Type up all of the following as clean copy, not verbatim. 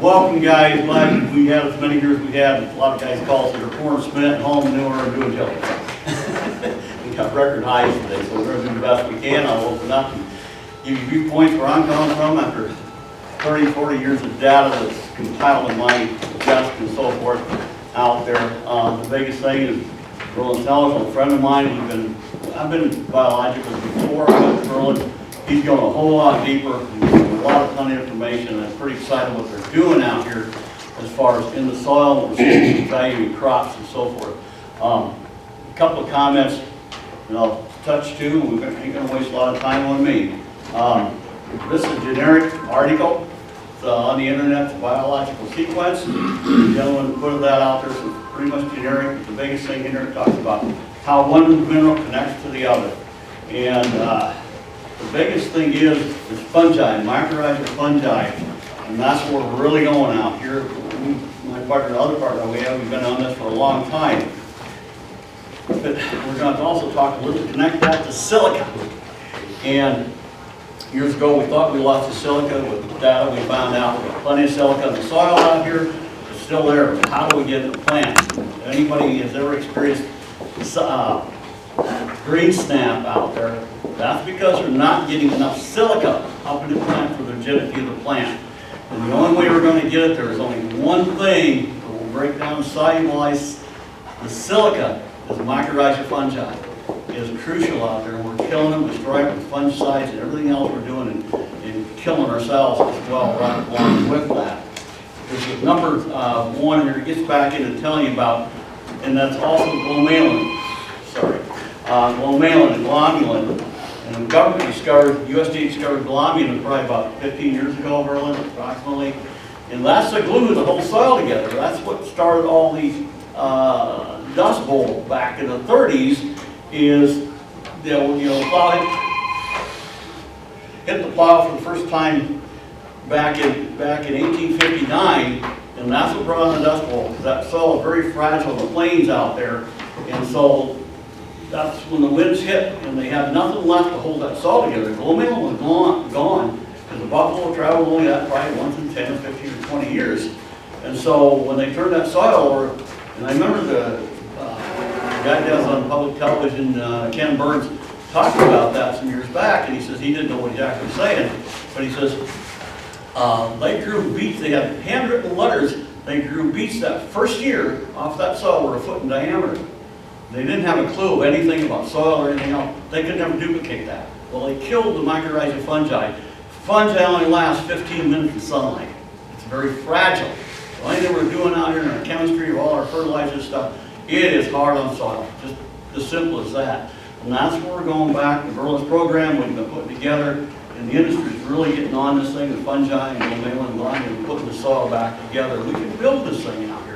welcome guys. Glad we had as many here as we had. A lot of guys call us that are pouring cement, hauling manure, and doing jelly. We got record highs today, so we're going to do the best we can. I'll open up and give you viewpoints where I'm coming from after 30, 40 years of data that's compiled in my desk and so forth out there. The biggest thing is real intelligent. A friend of mine, I've been in biologicals before I went to Berlin. He's going a whole lot deeper. He's got a lot of ton of information, and I'm pretty excited what they're doing out here as far as in the soil, what we're seeing in value in crops and so forth. A couple of comments, and I'll touch to, and we ain't going to waste a lot of time on me. This is a generic article. It's on the internet. It's a biological sequence. The gentleman put that out there, so it's pretty much generic. The biggest thing in here talks about how one mineral connects to the other. And the biggest thing is fungi, mycorrhizal fungi, and that's where we're really going out here. My partner, the other partner we've been on this for a long time. But we're going to also talk a little, connect that to silica. And years ago we thought we lost the silica. With the data we found out we got plenty of silica in the soil out here. It's still there, but how do we get it in the plant? Anybody has ever experienced green snap out there? That's because they're not getting enough silica up in the plant for the rigidity of the plant. And the only way we're going to get it, there is only one thing that will break down and cellulose the silica is mycorrhizal fungi. It is crucial out there, and we're killing them, destroying them with fungicides and everything else we're doing, and killing ourselves as well right along with that. There's number one here, it gets back into telling you about, and that's also glomalin. Glomalin and glomulin. And the government discovered, USDA discovered glomulin probably about 15 years ago, Berlin, approximately. And that's the glue the whole soil together. That's what started all these dust bowl back in the 30s. Is they'll hit the plow for the first time back in 1859, and that's what brought on the dust bowl. Because that soil is very fragile, the plains out there, and so that's when the winds hit and they had nothing left to hold that soil together. Glomalin was gone because the buffalo traveled only that probably once in 10 or 15 or 20 years. And so when they turned that soil over, and I remember the guy that was on public television, Ken Burns, talking about that some years back, and he says he didn't know what he actually was saying, but he says they grew beets, they had handwritten letters, they grew beets that first year off that soil were a foot in diameter. They didn't have a clue of anything about soil or anything else. They could never duplicate that. Well, they killed the mycorrhizal fungi. Fungi only last 15 minutes in sunlight. It's very fragile. So anything we're doing out here in our chemistry or all our fertilizer stuff, it is hard on soil. Just as simple as that. And that's where we're going back. The Berlin's program we've been putting together, and the industry is really getting on this thing with fungi and glomalin and glomulin and putting the soil back together. We can build this thing out here.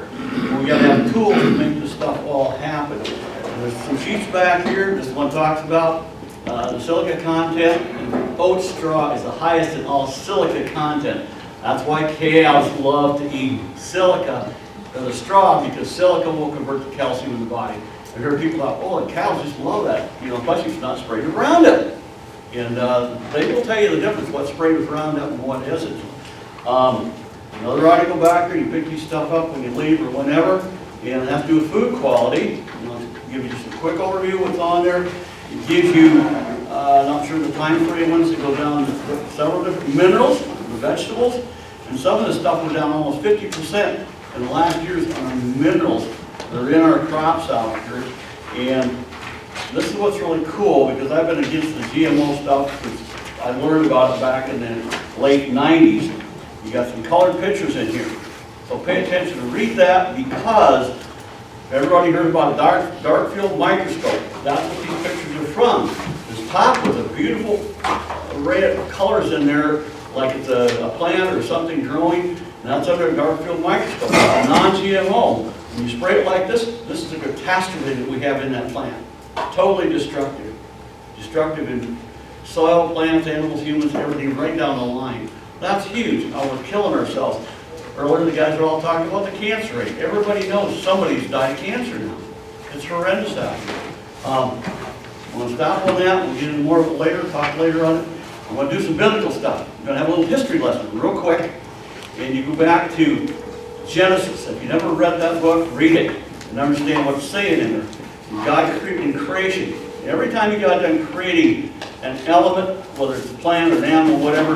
We got to have tools to make this stuff all happen. There's some sheets back here. This one talks about the silica content. And oat straw is the highest in all silica content. That's why cows love to eat silica or the straw, because silica will convert to calcium in the body. I hear people like, oh, the cows just love that, especially if it's not sprayed with Roundup. And they will tell you the difference, what's sprayed with Roundup and what isn't. Another article back there, you pick these stuff up when you leave or whenever, and it has to do with food quality. I'll give you just a quick overview of what's on there. It gives you, not sure the time frame once it goes down to several different minerals, the vegetables, and some of the stuff was down almost 50% in the last years on minerals that are in our crops out here. And this is what's really cool, because I've been against the GMO stuff since I learned about it back in the late 90s. You got some colored pictures in here. So pay attention and read that, because everybody heard about a dark field microscope. That's what these pictures are from. This top with a beautiful array of colors in there, like it's a plant or something growing, and that's under a dark field microscope, non-GMO. When you spray it like this is a catastrophe that we have in that plant. Totally destructive. Destructive in soil, plants, animals, humans, everything right down the line. That's huge. Now we're killing ourselves. Earlier the guys were all talking about the cancer rate. Everybody knows somebody's died of cancer now. It's horrendous out here. I'm going to stop on that. We'll get into more of it later, talk later on it. I'm going to do some biblical stuff. I'm going to have a little history lesson real quick. and you go back to Genesis. If you never read that book, read it and understand what's saying in there. God in creation. Every time you got done creating an element, whether it's a plant or an animal, whatever,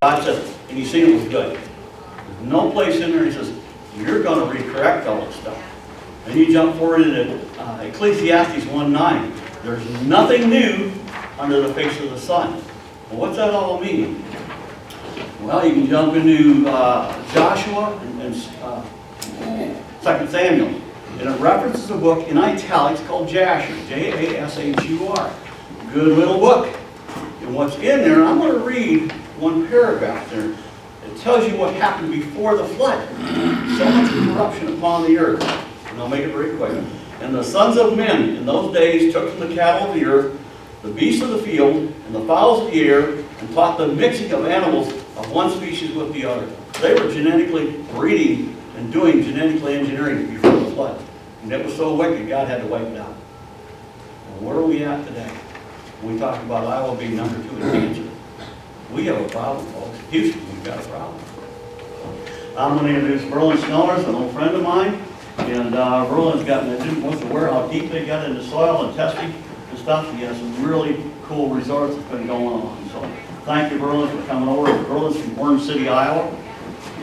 God said, and He seen it was good. There's no place in there He says, you're going to recorrect all this stuff. And you jump forward into Ecclesiastes 1:9. There's nothing new under the face of the sun. Well, what's that all mean? Well, you can jump into Joshua and 2 Samuel. And it references a book in italics called Jasher, J-A-S-H-U-R. Good little book. And what's in there, I'm going to read one paragraph there. It tells you what happened before the flood. So much corruption upon the earth. And I'll make it very quick. And the sons of men in those days took from the cattle of the earth, the beasts of the field, and the fowls of the air, and taught the mixing of animals of one species with the other. They were genetically breeding and doing genetically engineering before the flood. And it was so wicked, God had to wipe it out. Well, where are we at today? When we talk about Iowa being number 2 in cancer. We have a problem, folks. Houston, we've got a problem. I'm going to introduce Berlin Snellers, an old friend of mine. And Berlin's gotten, wants to aware how deep they got into soil and testing and stuff. He has some really cool resorts that's been going on. So thank you, Berlin, for coming over. Berlin's from Orange City, Iowa.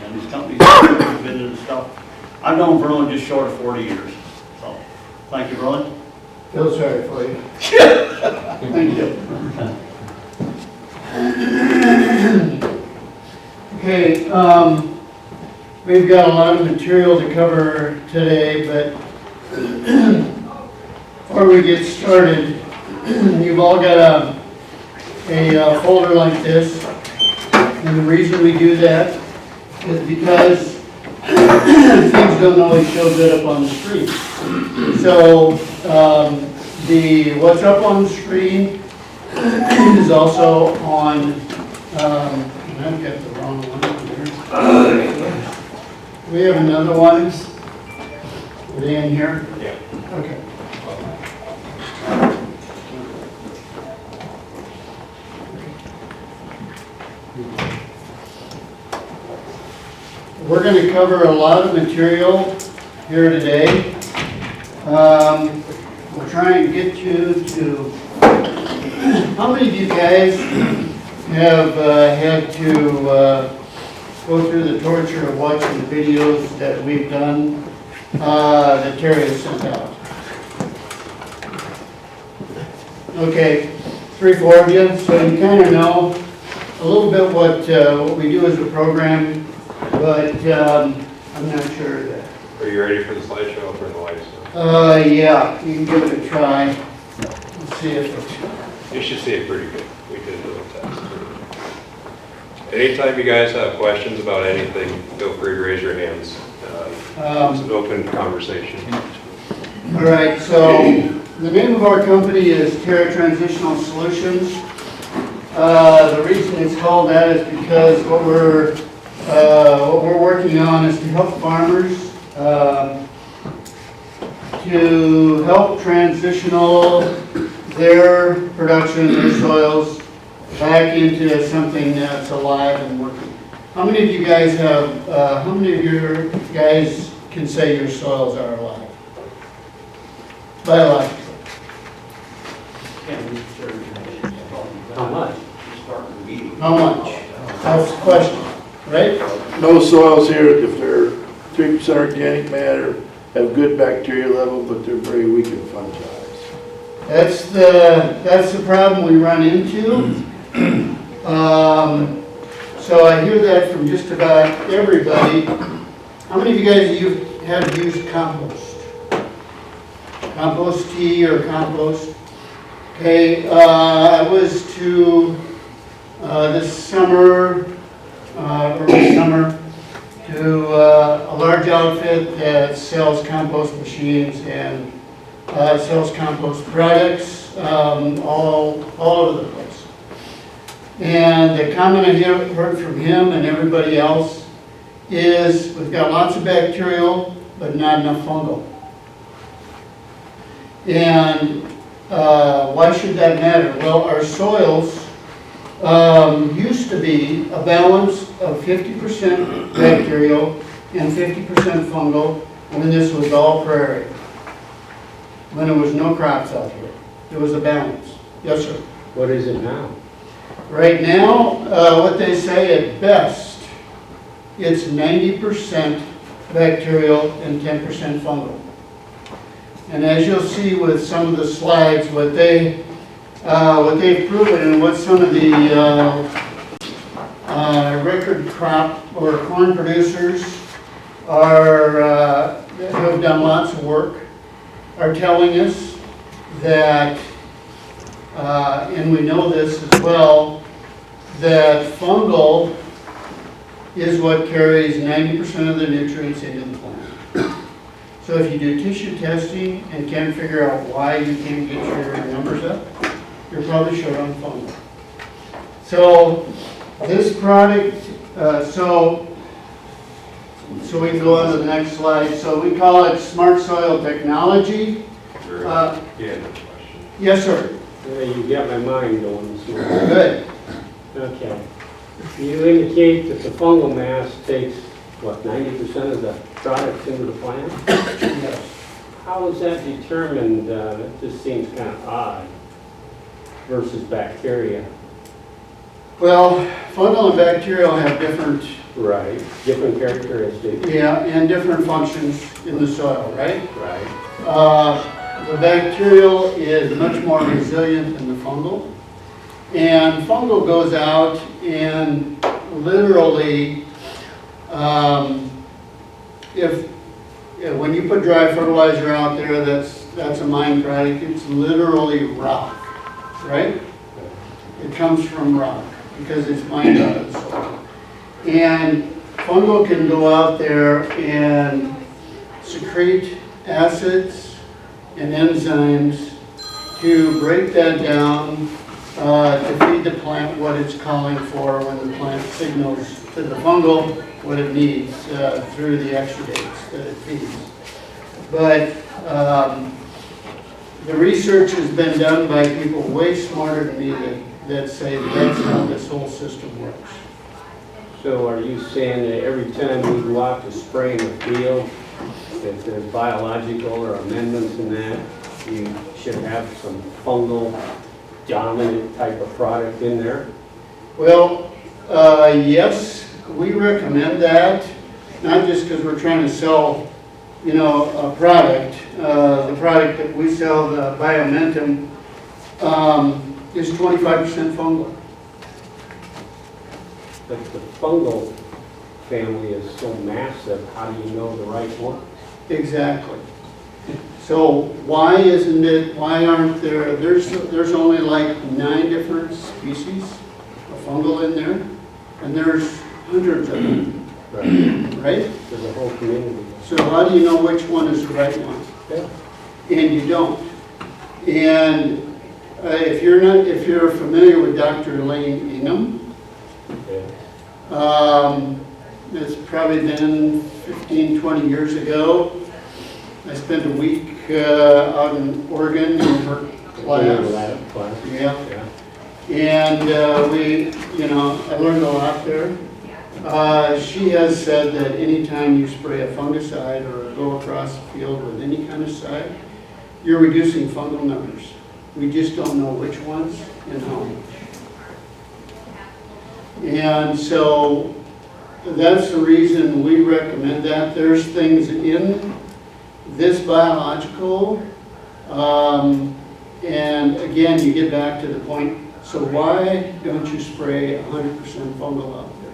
And these companies have been into this stuff. I've known Berlin just short of 40 years. So thank you, Berlin. Feel sorry for you. Thank you. Okay, we've got a lot of material to cover today, but before we get started, you've all got a folder like this, and the reason we do that is because things don't always show good up on the screen. So what's up on the screen is also on, I've got the wrong one here. We have another one. Are they in here? Yeah. Okay. We're going to cover a lot of material here today. We'll try and get you to, how many of you guys have had to go through the torture of watching the videos that we've done that Terry has sent out? Okay, 3-4 of you, so you kind of know a little bit what we do as a program, but I'm not sure that. Are you ready for the slideshow for the lights? Yeah, you can give it a try. Let's see if it's... You should see it pretty good. We did a little test. Anytime you guys have questions about anything, feel free to raise your hands. It's an open conversation. All right, so the name of our company is Terra Transitional Solutions. The reason it's called that is because what we're working on is to help farmers to help transitional their production, their soils, back into something that's alive and working. How many of you guys have, how many of your guys can say your soils are alive? Biologically. How much? How much? That's the question, right? No soils here, if they're 3% organic matter, have good bacteria level, but they're very weak in fungi. That's the problem we run into. So I hear that from just about everybody. How many of you guys have used compost? Compost tea or compost? Okay, I was to this summer, early summer, to a large outfit that sells compost machines and sells compost products all over the place. And the comment I heard from him and everybody else is we've got lots of bacterial, but not enough fungal. And why should that matter? Well, our soils used to be a balance of 50% bacterial and 50% fungal when this was all prairie. When there was no crops out here. There was a balance. Yes, sir. What is it now? Right now, what they say at best, it's 90% bacterial and 10% fungal. And as you'll see with some of the slides, what they've proven and what some of the record crop or corn producers are who have done lots of work are telling us that, and we know this as well, that fungal is what carries 90% of the nutrients into the plant. So if you do tissue testing and can't figure out why you can't get your numbers up, you're probably short on fungal. So this product, so we can go on to the next slide. So we call it Smart Soil Technology. Yeah, no question. Yes, sir. You got my mind going. So. Good. Okay. You indicate that the fungal mass takes, what, 90% of the products into the plant? Yes. How is that determined? That just seems kind of odd versus bacteria. Well, fungal and bacterial have different, Right. Different characteristics. and different functions in the soil, right? Right. The bacterial is much more resilient than the fungal. And fungal goes out and literally, when you put dry fertilizer out there, that's a mine product. It's literally rock, right? It comes from rock because it's mined out of the soil. And fungal can go out there and secrete acids and enzymes to break that down to feed the plant what it's calling for when the plant signals to the fungal what it needs through the exudates that it feeds. But the research has been done by people way smarter than me that say that's how this whole system works. So are you saying that every time we go out to spray in the field, if there's biological or amendments in that, you should have some fungal dominant type of product in there? Well, yes, we recommend that, not just because we're trying to sell, a product. The product that we sell, the Biomentum, is 25% fungal. But the fungal family is so massive, how do you know the right one? Exactly. So why aren't there's only like 9 different species of fungal in there, and there's hundreds of them, right? There's a whole community. So how do you know which one is the right one? Yeah. And you don't. And if you're familiar with Dr. Elaine Ingham, it's probably been 15, 20 years ago. I spent a week out in Oregon in her class. Yeah. And I learned a lot there. She has said that anytime you spray a fungicide or go across the field with any kind of side, you're reducing fungal numbers. We just don't know which ones and how much. And so that's the reason we recommend that. There's things in this biological, and again, you get back to the point, so why don't you spray 100% fungal out there?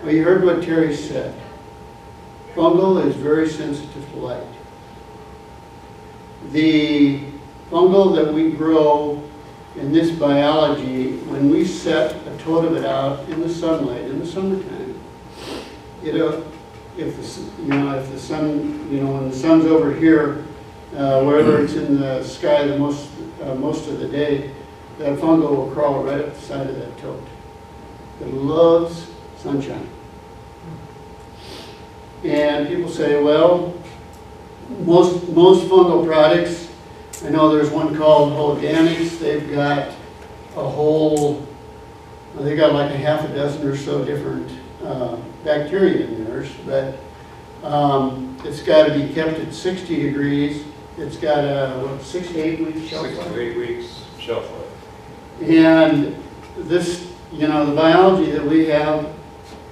Well, you heard what Terry said. Fungal is very sensitive to light. The fungal that we grow in this biology, when we set a tote of it out in the sunlight in the summertime, if the sun, when the sun's over here, wherever it's in the sky the most of the day, that fungal will crawl right up the side of that tote. It loves sunshine. And people say, well, most fungal products, I know there's one called Organics, they've got a whole They got like a half a dozen or so different bacteria in theirs, but it's got to be kept at 60 degrees. It's got a 6 to 8 week shelf 6 life. to 8 weeks shelf life. And this, the biology that we have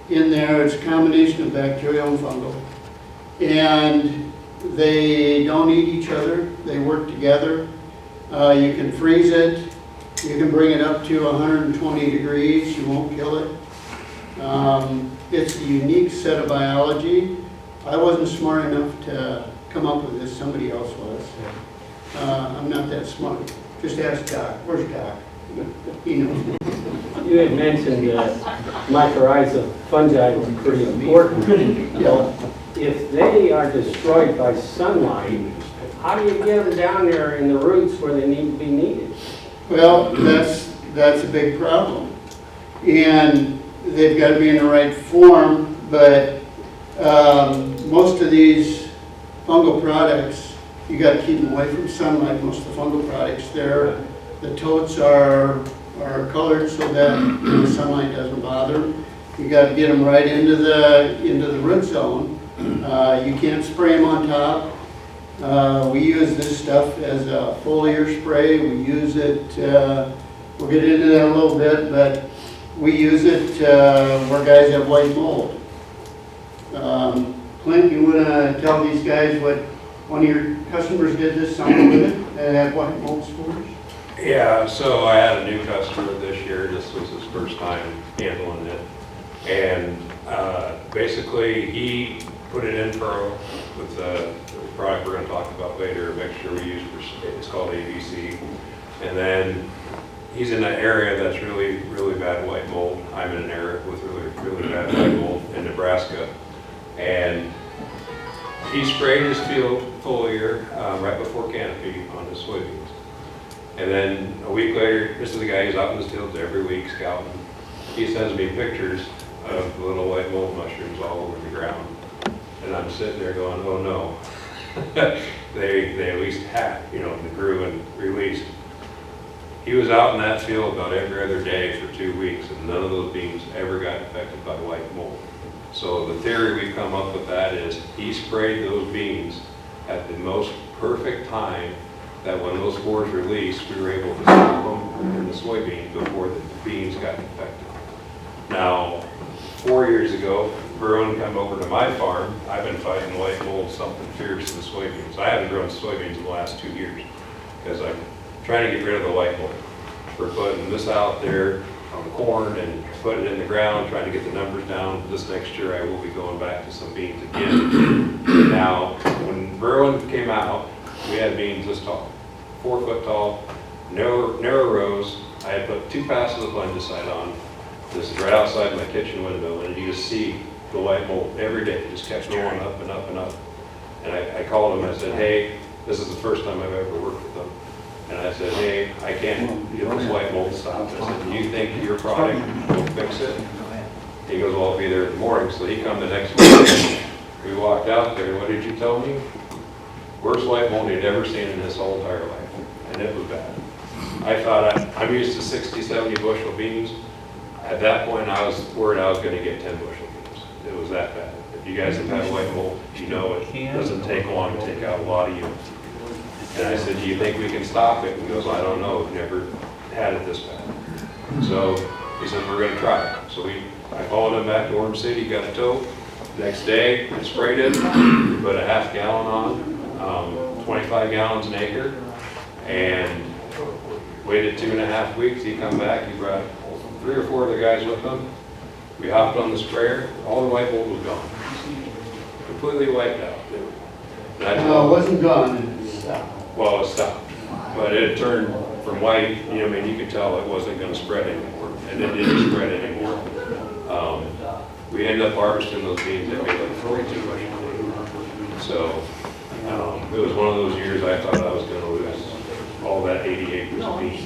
in there, it's a combination of bacterial and fungal. And they don't eat each other, they work together. You can freeze it, you can bring it up to 120 degrees, you won't kill it. It's a unique set of biology. I wasn't smart enough to come up with this, somebody else was. I'm not that smart. Just ask Doc. Where's Doc? He knows. You had mentioned mycorrhizal fungi was pretty important. Well, if they are destroyed by sunlight, how do you get them down there in the roots where they need to be needed? Well, that's a big problem. And they've got to be in the right form, but most of these fungal products, you got to keep them away from sunlight. Most of the fungal products there, the totes are colored so that the sunlight doesn't bother them. You got to get them right into the root zone. You can't spray them on top. We use this stuff as a foliar spray. We use it, we'll get into that a little bit, but we use it where guys have white mold. Clint, you want to tell these guys what one of your customers did this summer with it? They had white mold spores? Yeah, so I had a new customer this year. This was his first time handling it. And basically, he put it in with the product we're going to talk about later, a mixture we use for, it's called ABC. And then he's in an area that's really, really bad white mold. I'm in an area with really, really bad white mold in Nebraska. And he sprayed his field foliar right before canopy on his soybeans. And then a week later, this is the guy who's out in his fields every week scouting. He sends me pictures of the little white mold mushrooms all over the ground. And I'm sitting there going, oh no. they at least had, they grew and released. He was out in that field about every other day for 2 weeks, and none of those beans ever got infected by white mold. So the theory we've come up with that is he sprayed those beans at the most perfect time that when those spores released, we were able to stop them in the soybeans before the beans got infected. Now, 4 years ago, Bruin come over to my farm. I've been fighting white mold something fierce in the soybeans. I haven't grown soybeans in the last 2 years because I'm trying to get rid of the white mold. We're putting this out there on the corn and put it in the ground, trying to get the numbers down. This next year I will be going back to some beans again. Now, when Bruin came out, we had beans this tall, 4 foot tall, narrow rows. I had put 2 passes of fungicide on. This is right outside my kitchen window, and you just see the white mold every day. It just kept going up and up and up. And I called him, I said, hey, this is the first time I've ever worked with them. And I said, hey, I can't get this white mold stopped. I said, do you think your product will fix it? He goes, well, I'll be there in the morning. So he come the next morning. We walked out there, what did you tell me? Worst white mold he'd ever seen in his whole entire life. And it was bad. I thought, I'm used to 60, 70 bushel beans. At that point, I was worried I was going to get 10 bushel beans. It was that bad. If you guys have had white mold, you know it doesn't take long to take out a lot of units. And I said, do you think we can stop it? And he goes, I don't know. We've never had it this bad. So he said, we're going to try it. So I followed him back to Orange City, got a tote. Next day, I sprayed it, put a half gallon on, 25 gallons an acre, and waited 2.5 weeks. He come back, he brought 3 or 4 of the guys with him. We hopped on the sprayer, all the white mold was gone. Completely wiped out. And I No, it told him, wasn't gone. well, it stopped, but it turned from white, you could tell it wasn't going to spread anymore, and it didn't spread anymore. We ended up harvesting those beans that made like 42 bushel. So it was one of those years I thought I was going to lose all that 80 acres of beans.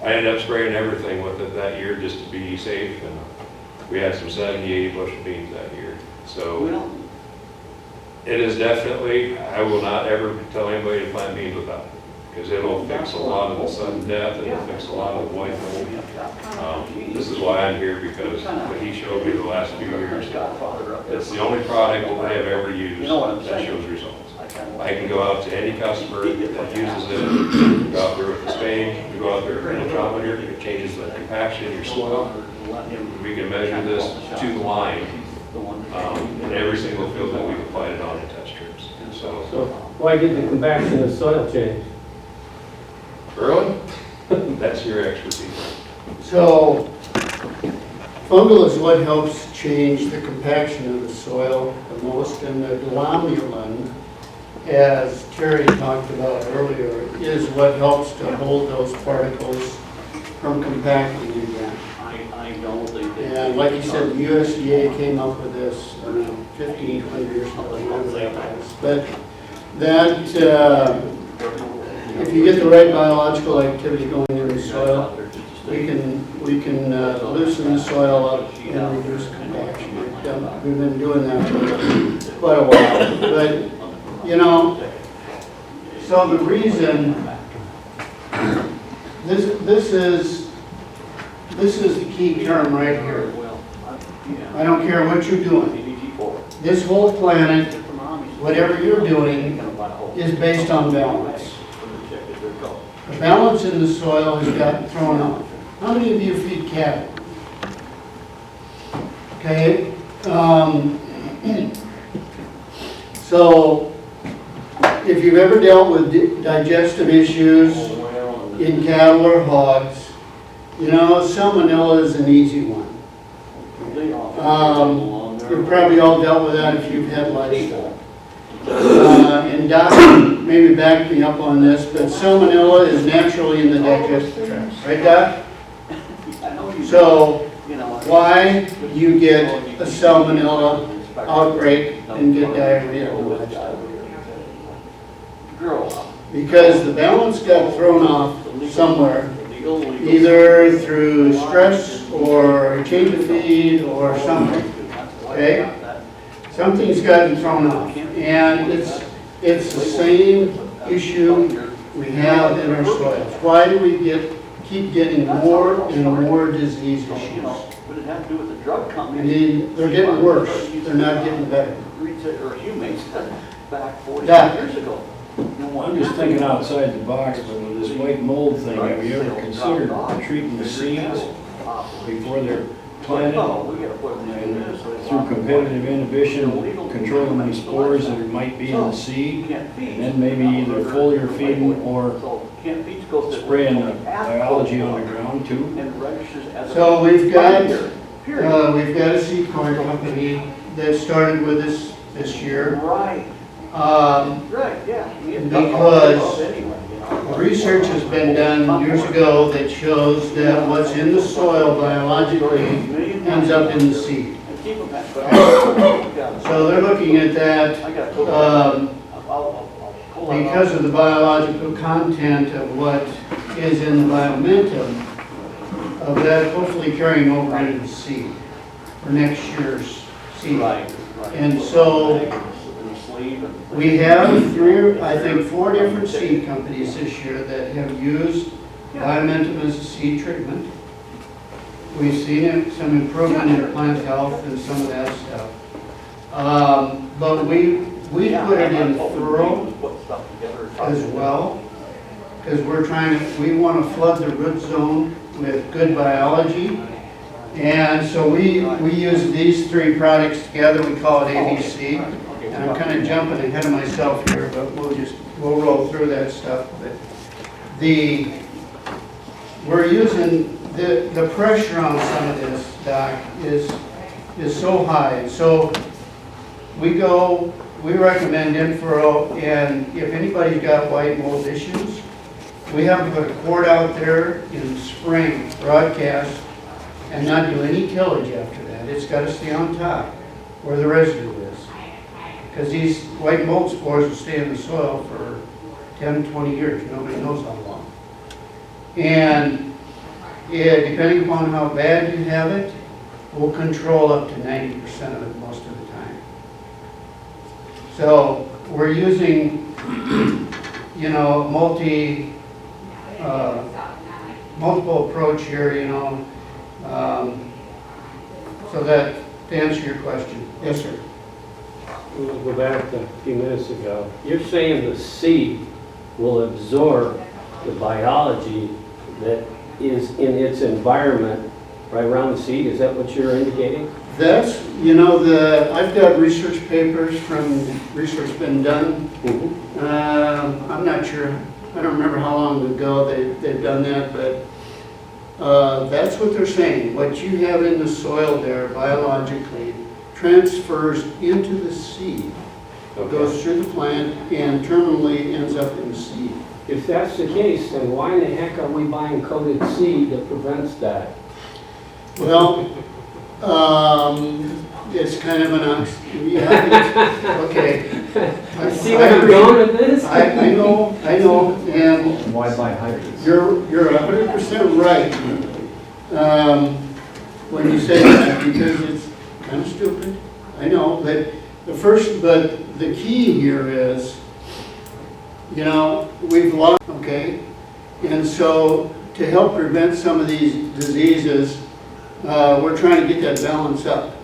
I ended up spraying everything with it that year just to be safe, and we had some 70, 80 bushel beans that year. So it is definitely, I will not ever tell anybody to plant beans without it, because it'll fix a lot of the sudden death, it'll fix a lot of the white mold. This is why I'm here, because what he showed me the last few years, it's the only product that I have ever used that shows results. I can go out to any customer that uses it, go out there with the spade, we go out there with a penetrometer, it changes the compaction of your soil. We can measure this to the line in every single field that we've applied it on in test strips. So, So why did the compaction of soil change? Erwin, that's your expertise. So fungal is what helps change the compaction of the soil the most, and the glomalin, as Terry talked about earlier, is what helps to hold those particles from compacting again. And like you said, the USDA came up with this, I don't know, 15, 20 years ago, whatever that was. But that, if you get the right biological activity going in the soil, we can loosen the soil up and reduce compaction. We've been doing that for quite a while. But, you know, so the reason, this is the key term right here. I don't care what you're doing. This whole planet, whatever you're doing, is based on balance. The balance in the soil has gotten thrown off. How many of you feed cattle? Okay. So, if you've ever dealt with digestive issues in cattle or hogs, you know, salmonella is an easy one. You've probably all dealt with that if you've had livestock. And Doc maybe back me up on this, but salmonella is naturally in the digestive tract, right, Doc? So why you get a salmonella outbreak and get diarrhea in livestock? Because the balance got thrown off somewhere, either through stress or change of feed or something, okay? Something's gotten thrown off, and it's the same issue we have in our soils. Why do we keep getting more and more disease issues? But it had to do with the drug I companies. mean, they're getting worse, they're not getting better. Or humans back 40 Doc. years ago. I'm just thinking outside the box, but with this white mold thing, have you ever considered treating the seeds before they're planted? And through competitive inhibition, controlling the spores that might be in the seed, and then maybe either foliar feeding or spraying the biology on the ground too? So we've got a seed corn company that started with us this year. Right, right, yeah. Because the research has been done years ago that shows that what's in the soil biologically ends up in the seed. So they're looking at that because of the biological content of what is in the biomentum of that hopefully carrying over into the seed for next year's seed. And so we have I think four different seed companies this year that have used biomentum as a seed treatment. We've seen some improvement in plant health and some of that stuff. But we put it in furrow as well, because we want to flood the root zone with good biology. And so we use these three products together, we call it ABC. And I'm kind of jumping ahead of myself here, but we'll roll through that stuff. But we're using the pressure on some of this, Doc, is so high. So we recommend in furrow, and if anybody's got white mold issues, we have to put a quart out there in spring, broadcast, and not do any tillage after that. It's got to stay on top where the residue is. Because these white mold spores will stay in the soil for 10, 20 years. Nobody knows how long. And depending upon how bad you have it, we'll control up to 90% of it most of the time. So we're using you know, multiple approach here, you know. So that, to answer your question, yes, sir. We'll go back to a few minutes ago. You're saying the seed will absorb the biology that is in its environment right around the seed? Is that what you're indicating? That's, you know, I've got research papers from research been done. I'm not sure, I don't remember how long ago they've done that, but that's what they're saying. What you have in the soil there biologically transfers into the seed. It goes through the plant and terminally ends up in the seed. If that's the case, then why in the heck are we buying coated seed that prevents that? Well, it's kind of an yeah, okay. See where I'm going with this? I know, and Why buy hybrids? you're 100% right. When you say that, because it's kind of stupid. I know, but the key here is, you know, we've lost, okay? And so to help prevent some of these diseases, we're trying to get that balance up.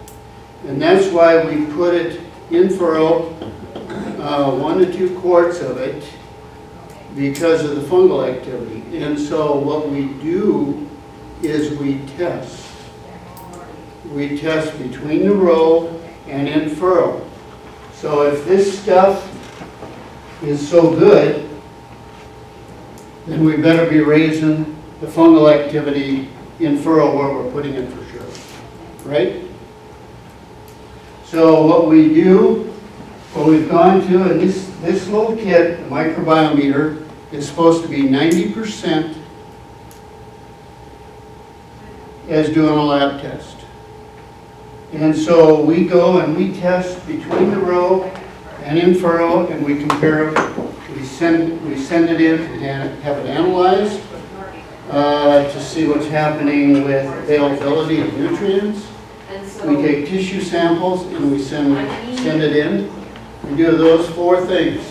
And that's why we put it in furrow, 1 to 2 quarts of it, because of the fungal activity. And so what we do is we test. We test between the row and in furrow. So if this stuff is so good, then we better be raising the fungal activity in furrow where we're putting it for sure, right? So what we do, what we've gone to, and this little kit, the microbiometer, is supposed to be 90% as doing a lab test. And so we go and we test between the row and in furrow, and we compare them. We send it in and have it analyzed to see what's happening with availability of nutrients. We take tissue samples and we send it in. We do those 4 things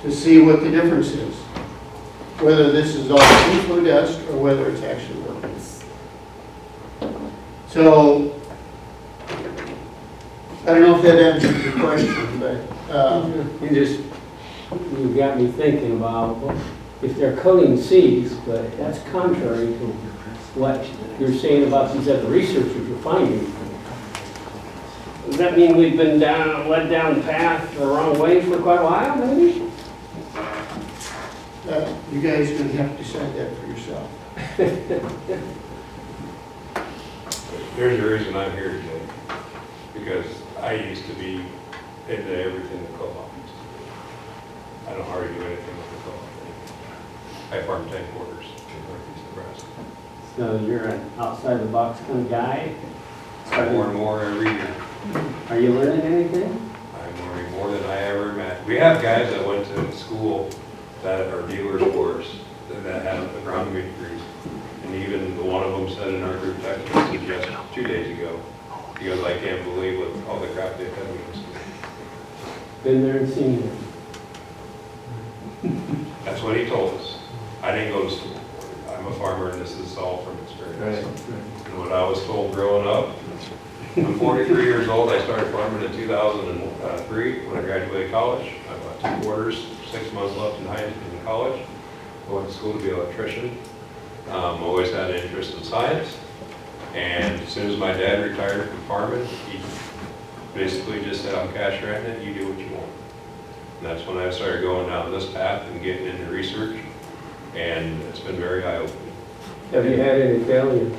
to see what the difference is. Whether this is all influ dust or whether it's actually working. So, I don't know if that answers your question, but You got me thinking about, well, if they're coating seeds, but that's contrary to what you're saying about these other researchers are finding. Does that mean we've been led down the path the wrong way for quite a while, maybe? you guys are going to have to decide that for yourself. There's a reason I'm here today, because I used to be into everything the co-op used to do. I don't hardly do anything with the co-op. I farm 10 quarters in northeast Nebraska. So you're an outside the box kind of guy? More and more every year. Are you learning anything? I'm learning more than I ever imagined. We have guys that went to school that are dealers for us, that have agronomy degrees. And even one of them said in our group text message just 2 days ago, he goes, I can't believe what all the crap they've had with us. Been there and seen it. That's what he told us. I didn't go to school. I'm a farmer and this is all from experience. And what I was told growing up, I'm 43 years old. I started farming in 2003 when I graduated college. I've got 2 quarters, 6 months left in college. I went to school to be an electrician. Always had an interest in science. And as soon as my dad retired from farming, he basically just said, I'm cash renting it, you do what you want. And that's when I started going down this path and getting into research. And it's been very eye-opening. Have you had any failures?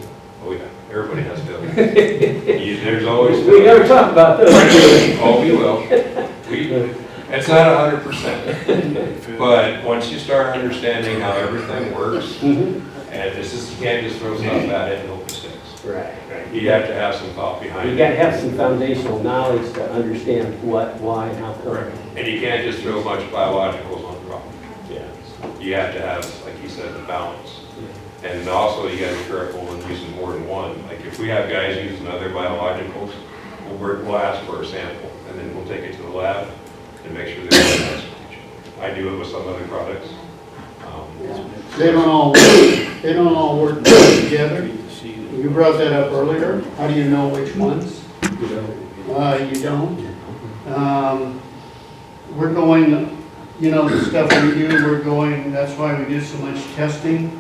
Oh yeah, everybody has failures. There's always We never failures. talk about those. Oh, we will. It's not 100%. But once you start understanding how everything works, and you can't just throw stuff at it and hope it sticks. Right. You have to have some thought behind it. You gotta have some foundational knowledge to understand what, why, and how come. Right. And you can't just throw a bunch of biologicals on the rock. Yeah. You have to have, like you said, the balance. And also you gotta be careful when using more than one. Like if we have guys using other biologicals, we'll ask for a sample and then we'll take it to the lab and make sure they're I do it with some other products. They don't all work together. You brought that up earlier. How do you know which ones? You don't. We're going, you know, the stuff we do, that's why we do so much testing.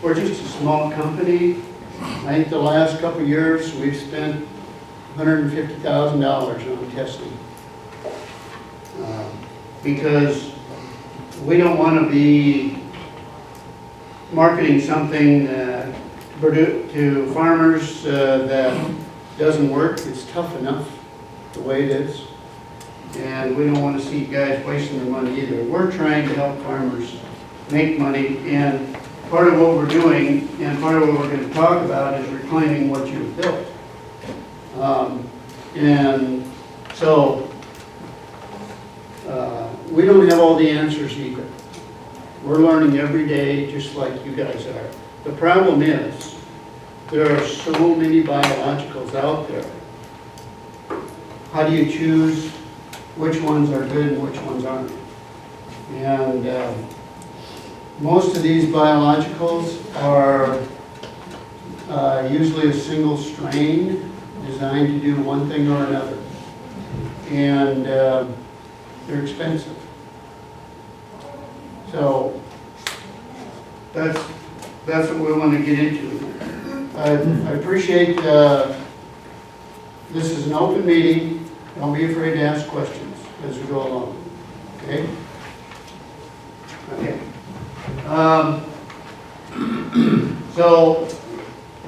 We're just a small company. I think the last couple of years, we've spent $150,000 on testing. Because we don't want to be marketing something to farmers that doesn't work. It's tough enough the way it is. And we don't want to see guys wasting their money either. We're trying to help farmers make money, and part of what we're doing and part of what we're going to talk about is reclaiming what you've built. And so we don't have all the answers either. We're learning every day just like you guys are. The problem is there are so many biologicals out there. How do you choose which ones are good and which ones aren't? And most of these biologicals are usually a single strain designed to do one thing or another. And they're expensive. So that's what we want to get into. I appreciate this is an open meeting. Don't be afraid to ask questions as we go along. Okay? Okay. So,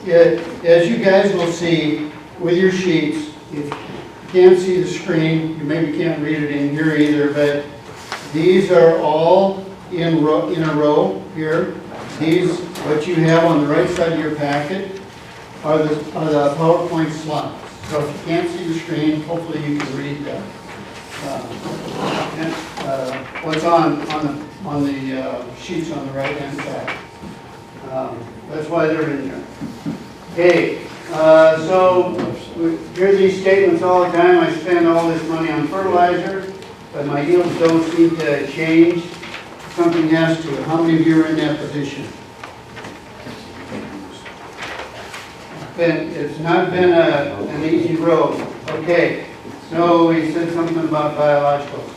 as you guys will see with your sheets, if you can't see the screen, you maybe can't read it in here either, but these are all in a row here. These, what you have on the right side of your packet, are the PowerPoint slides. So if you can't see the screen, hopefully you can read what's on the sheets on the right-hand side. That's why they're in there. Okay, so we hear these statements all the time. I spend all this money on fertilizer, but my yields don't seem to change. Something has to. How many of you are in that position? It's not been an easy road. Okay, so we said something about biologicals.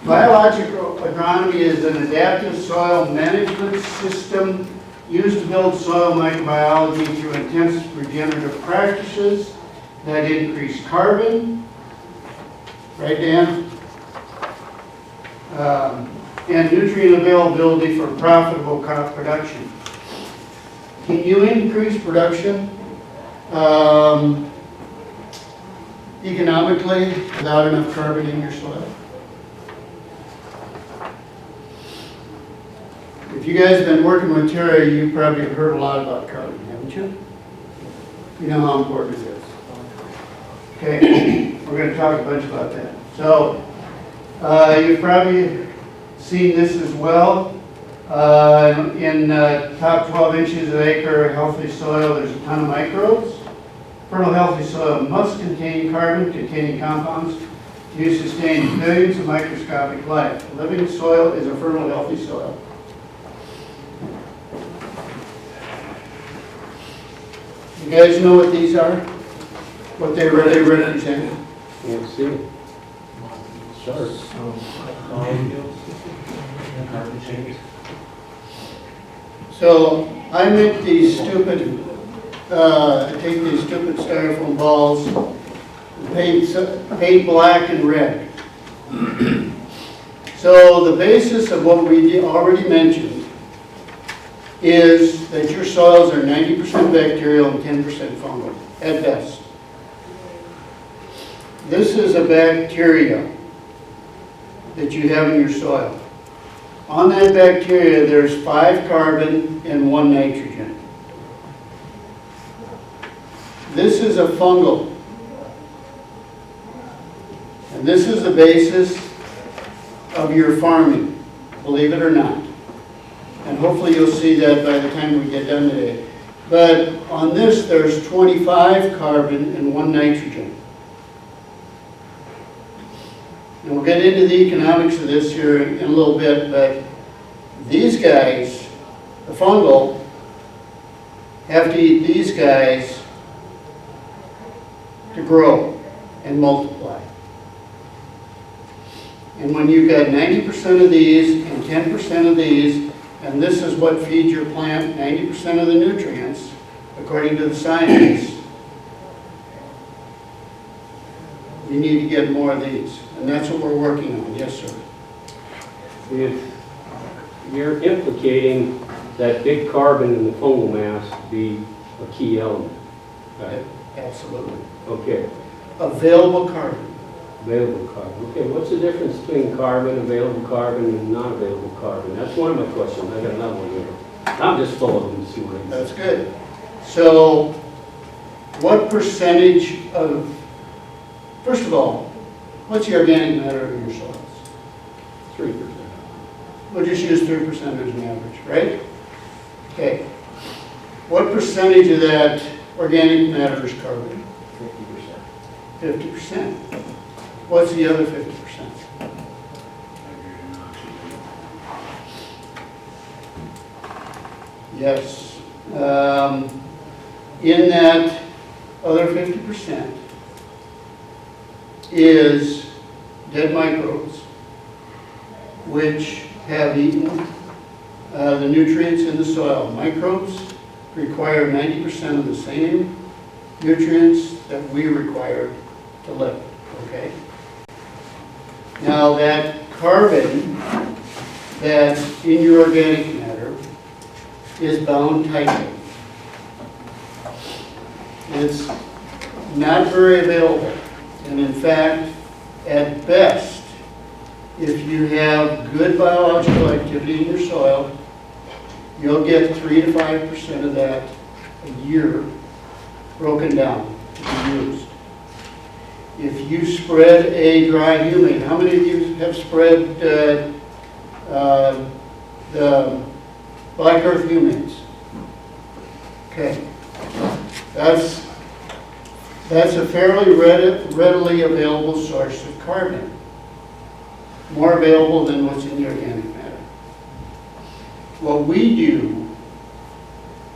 Biological agronomy is an adaptive soil management system used to build soil microbiology through intensive regenerative practices that increase carbon, right, Dan? And nutrient availability for profitable crop production. Can you increase production economically without enough carbon in your soil? If you guys have been working with Terry, you probably have heard a lot about carbon, haven't you? You know how important it is. Okay, we're going to talk a bunch about that. So, you've probably seen this as well. In top 12 inches of acre healthy soil, there's a ton of microbes. Fertile healthy soil must contain carbon-containing compounds to sustain billions of microscopic life. A living soil is a fertile healthy soil. You guys know what these are? What they really represent? Can't see. Sure. So I make these stupid, take these stupid styrofoam balls, paint black and red. So the basis of what we already mentioned is that your soils are 90% bacterial and 10% fungal, at best. This is a bacteria that you have in your soil. On that bacteria, there's 5 carbon and 1 nitrogen. This is a fungal. And this is the basis of your farming, believe it or not. And hopefully you'll see that by the time we get done today. But on this, there's 25 carbon and 1 nitrogen. and we'll get into the economics of this here in a little bit, but these guys, the fungal, have to eat these guys to grow and multiply. And when you've got 90% of these and 10% of these, and this is what feeds your plant 90% of the nutrients, according to the scientists, you need to get more of these. And that's what we're working on. Yes, sir. If you're implicating that big carbon in the fungal mass to be a key element. Right? Absolutely. Okay, Available carbon. available carbon. Okay, what's the difference between carbon, available carbon, and non-available carbon? That's one of my questions. I got another one here. I'm just full of them to see what it That's good. So, what percentage of, first of all, what's the organic matter in your soils? 3%. We'll just use 3% as an average, right? Okay. What percentage of that organic matter is carbon? 50%. 50%. What's the other 50%? Yes. In that other 50% is dead microbes, which have eaten the nutrients in the soil. Microbes require 90% of the same nutrients that we require to live, okay? Now that carbon that's in your organic matter is bound tightly. It's not very available, and in fact, at best, if you have good biological activity in your soil, you'll get 3 to 5% of that a year broken down to be used. If you spread a dry humate, how many of you have spread the black earth humates? Okay, that's a fairly readily available source of carbon, more available than what's in the organic matter. What we do,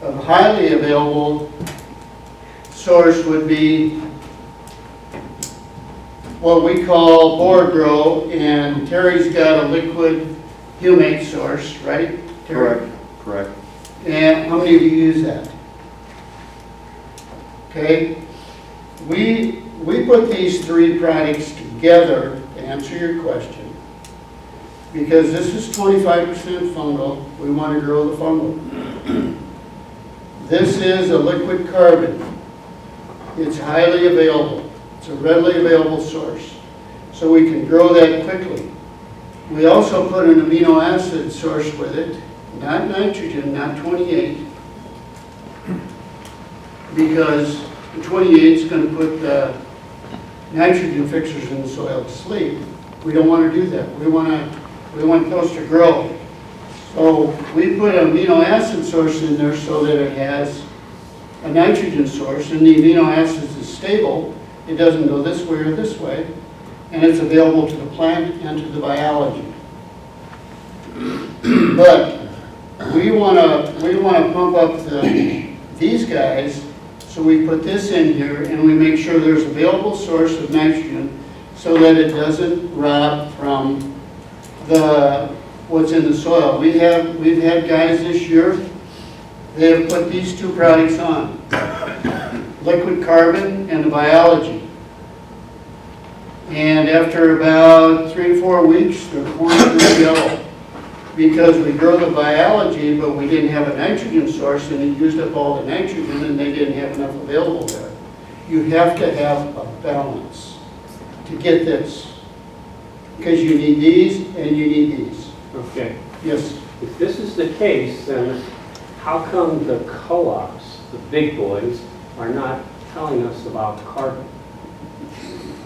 a highly available source would be what we call board grow, and Terry's got a liquid humate source, right? Terry? Correct. And how many of you use that? Okay, we put these three products together to answer your question, because this is 25% fungal. We want to grow the fungal. This is a liquid carbon. It's highly available. It's a readily available source, so we can grow that quickly. We also put an amino acid source with it, not nitrogen, not 28, because the 28 is going to put the nitrogen fixers in the soil to sleep. We don't want to do that. We want those to grow. So we put an amino acid source in there so that it has a nitrogen source, and the amino acids is stable. It doesn't go this way or this way, and it's available to the plant and to the biology. But we want to pump up these guys, so we put this in here, and we make sure there's available source of nitrogen so that it doesn't rob from what's in the soil. We've had guys this year, they have put these two products on, liquid carbon and the biology. And after about 3 to 4 weeks, their corn turned yellow, because we grow the biology, but we didn't have a nitrogen source, and it used up all the nitrogen, and they didn't have enough available there. You have to have a balance to get this, because you need these and you need these. Okay. Yes. If this is the case, then how come the co-ops, the big boys, are not telling us about carbon?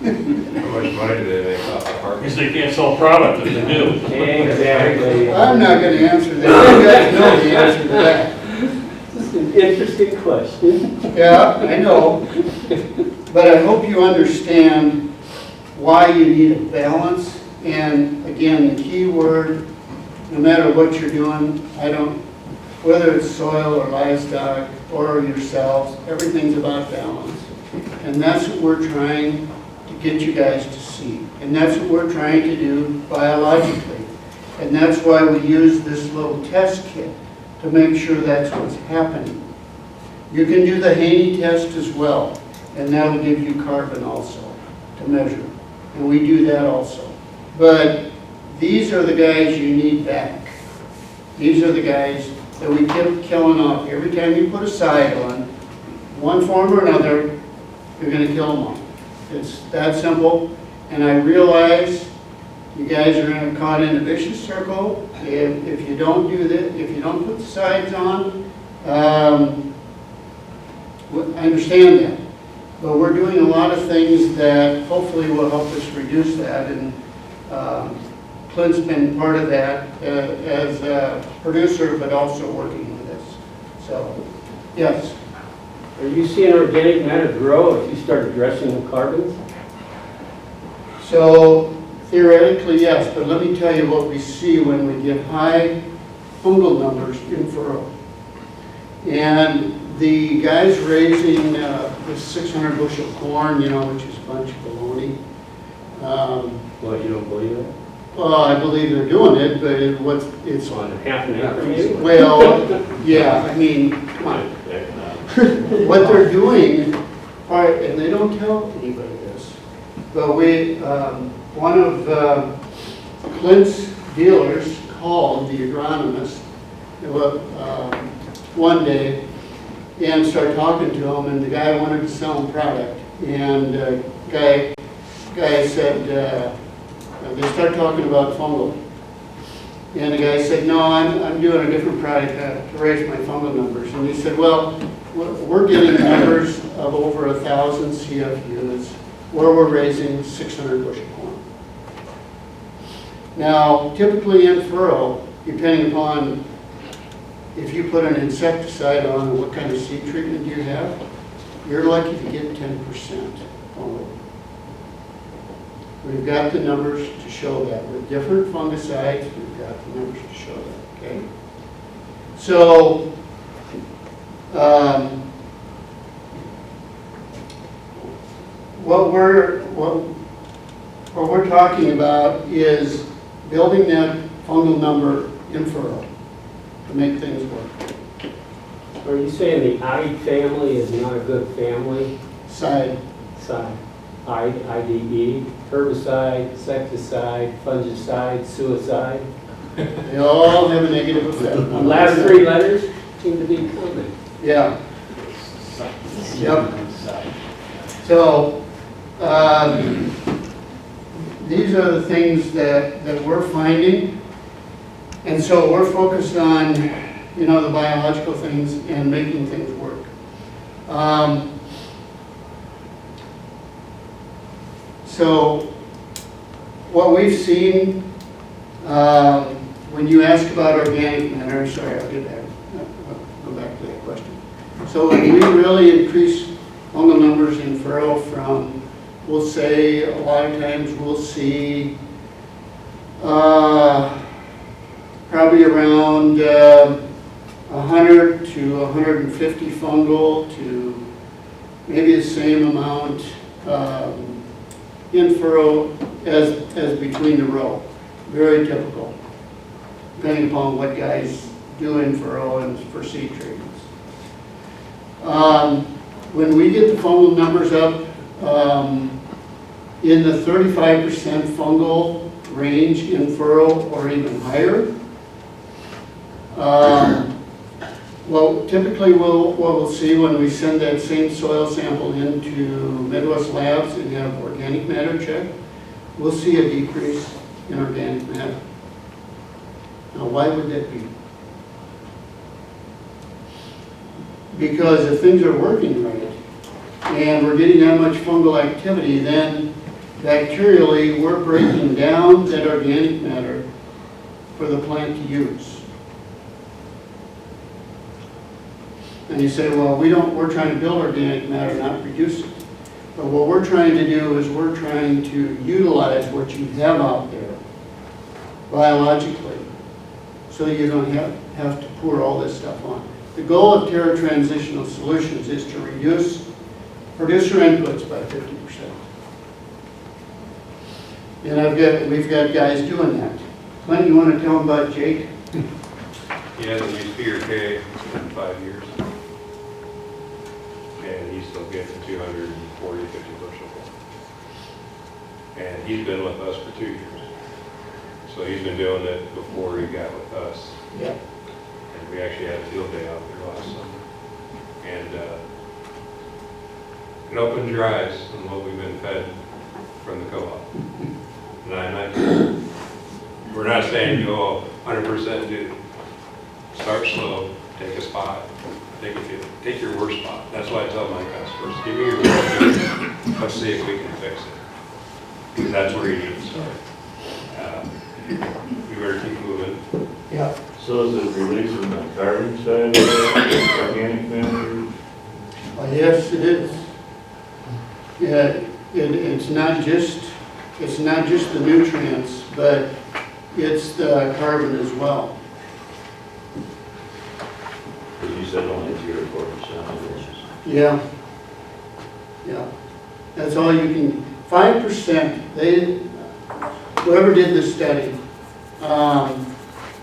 How much money do they make off the carbon? Because they can't sell product if they do. Exactly. I'm not going to answer that. You guys know the answer to that. This is an interesting question. Yeah, I know. But I hope you understand why you need a balance. And again, the key word, no matter what you're doing, whether it's soil or livestock or yourselves, everything's about balance. And that's what we're trying to get you guys to see. And that's what we're trying to do biologically. And that's why we use this little test kit to make sure that's what's happening. You can do the Haney test as well, and that'll give you carbon also to measure. And we do that also. But these are the guys you need back. These are the guys that we keep killing off. Every time you put a side on, one form or another, you're going to kill them all. It's that simple. And I realize you guys are caught in a vicious circle. If you don't do that, if you don't put the sides on, I understand that. But we're doing a lot of things that hopefully will help us reduce that. And Clint's been part of that as a producer, but also working with us. So, yes. Are you seeing organic matter grow if you start addressing the carbons? So theoretically, yes, but let me tell you what we see when we get high fungal numbers in furrow. And the guys raising this 600 bushel corn, which is a bunch of baloney. Well, you don't believe it? Well, I believe they're doing it, but it's On half an acre maybe? well, yeah, I mean, come on. What they're doing, and they don't tell anybody this, but one of Clint's dealers called the agronomist one day and started talking to him, and the guy wanted to sell him product. And guy said, they started talking about fungal. And the guy said, no, I'm doing a different product to raise my fungal numbers. And he said, well, we're getting numbers of over 1,000 CFUs where we're raising 600 bushel corn. Now, typically in furrow, depending upon if you put an insecticide on and what kind of seed treatment you have, you're lucky to get 10% fungal. We've got the numbers to show that. With different fungicides, we've got the numbers to show that, okay? So, what we're talking about is building that fungal number in furrow to make things work. Are you saying the IDE family is not a good family? Side. IDE, herbicide, insecticide, fungicide, suicide. They all have a negative effect. The last three letters seem to be common. Yeah. Yep. So, these are the things that we're finding. And so we're focused on, the biological things and making things work. So what we've seen, when you ask about organic matter, sorry, I'll get back, go back to that question. So when we really increase fungal numbers in furrow from, we'll say, a lot of times we'll see probably around 100 to 150 fungal to maybe the same amount in furrow as between the row. Very typical, depending upon what guys do in furrow and for seed treatments. When we get the fungal numbers up in the 35% fungal range in furrow or even higher, well, typically what we'll see when we send that same soil sample into Midwest Labs and have organic matter check, we'll see a decrease in organic matter. Now, why would that be? Because if things are working right and we're getting that much fungal activity, then bacterially we're breaking down that organic matter for the plant to use. And you say, well, we're trying to build organic matter, not reduce it. But what we're trying to do is we're trying to utilize what you have out there biologically, so you don't have to pour all this stuff on. The goal of Terra Transitional Solutions is to reduce producer inputs by 50%. And we've got guys doing that. Clint, you want to tell them about Jake? He hasn't used P or K in 5 years. And he's still getting 240, 50 bushel. And he's been with us for 2 years. So he's been doing it before he got with us. Yeah. And we actually had a field day out there last summer. And it opens your eyes on what we've been fed from the co-op. And I'm not, we're not saying go 100% do. Start slow, take a spot, take your worst spot. That's why I tell my customers, give me your worst spot. Let's see if we can fix it. Because that's where you need to start. We better keep moving. Yeah. So is it releasing the carbon side of the organic matter? Yes, it is. Yeah, it's not just the nutrients, but it's the carbon as well. Because you said only 3 or 4% of this. Yeah. Yeah. That's all you can, 5%, whoever did this study,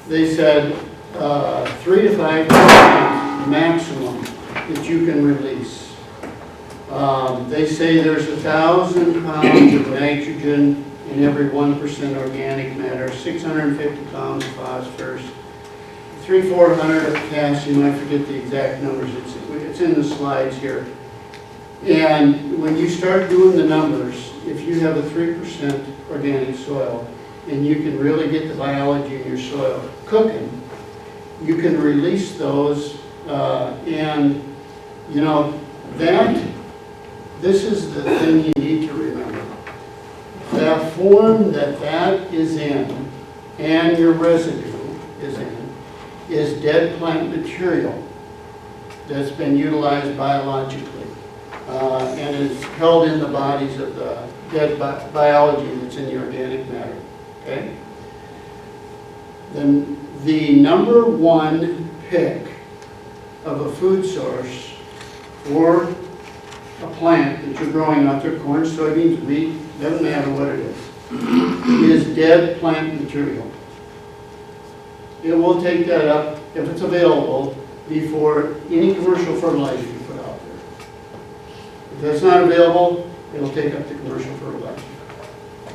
they said 3 to 5% maximum that you can release. They say there's 1,000 pounds of nitrogen in every 1% organic matter, 650 pounds of phosphorus, 300-400 of potassium. I forget the exact numbers. It's in the slides here. And when you start doing the numbers, if you have a 3% organic soil and you can really get the biology in your soil cooking, you can release those. And you know that. This is the thing you need to remember. The form that is in and your residue is in is dead plant material that's been utilized biologically and is held in the bodies of the dead biology that's in the organic matter. Okay? Then the number one pick of a food source for a plant that you're growing out there, corn, soybeans, wheat, doesn't matter what it is dead plant material. It will take that up, if it's available, before any commercial fertilizer you put out there. If that's not available, it'll take up the commercial fertilizer.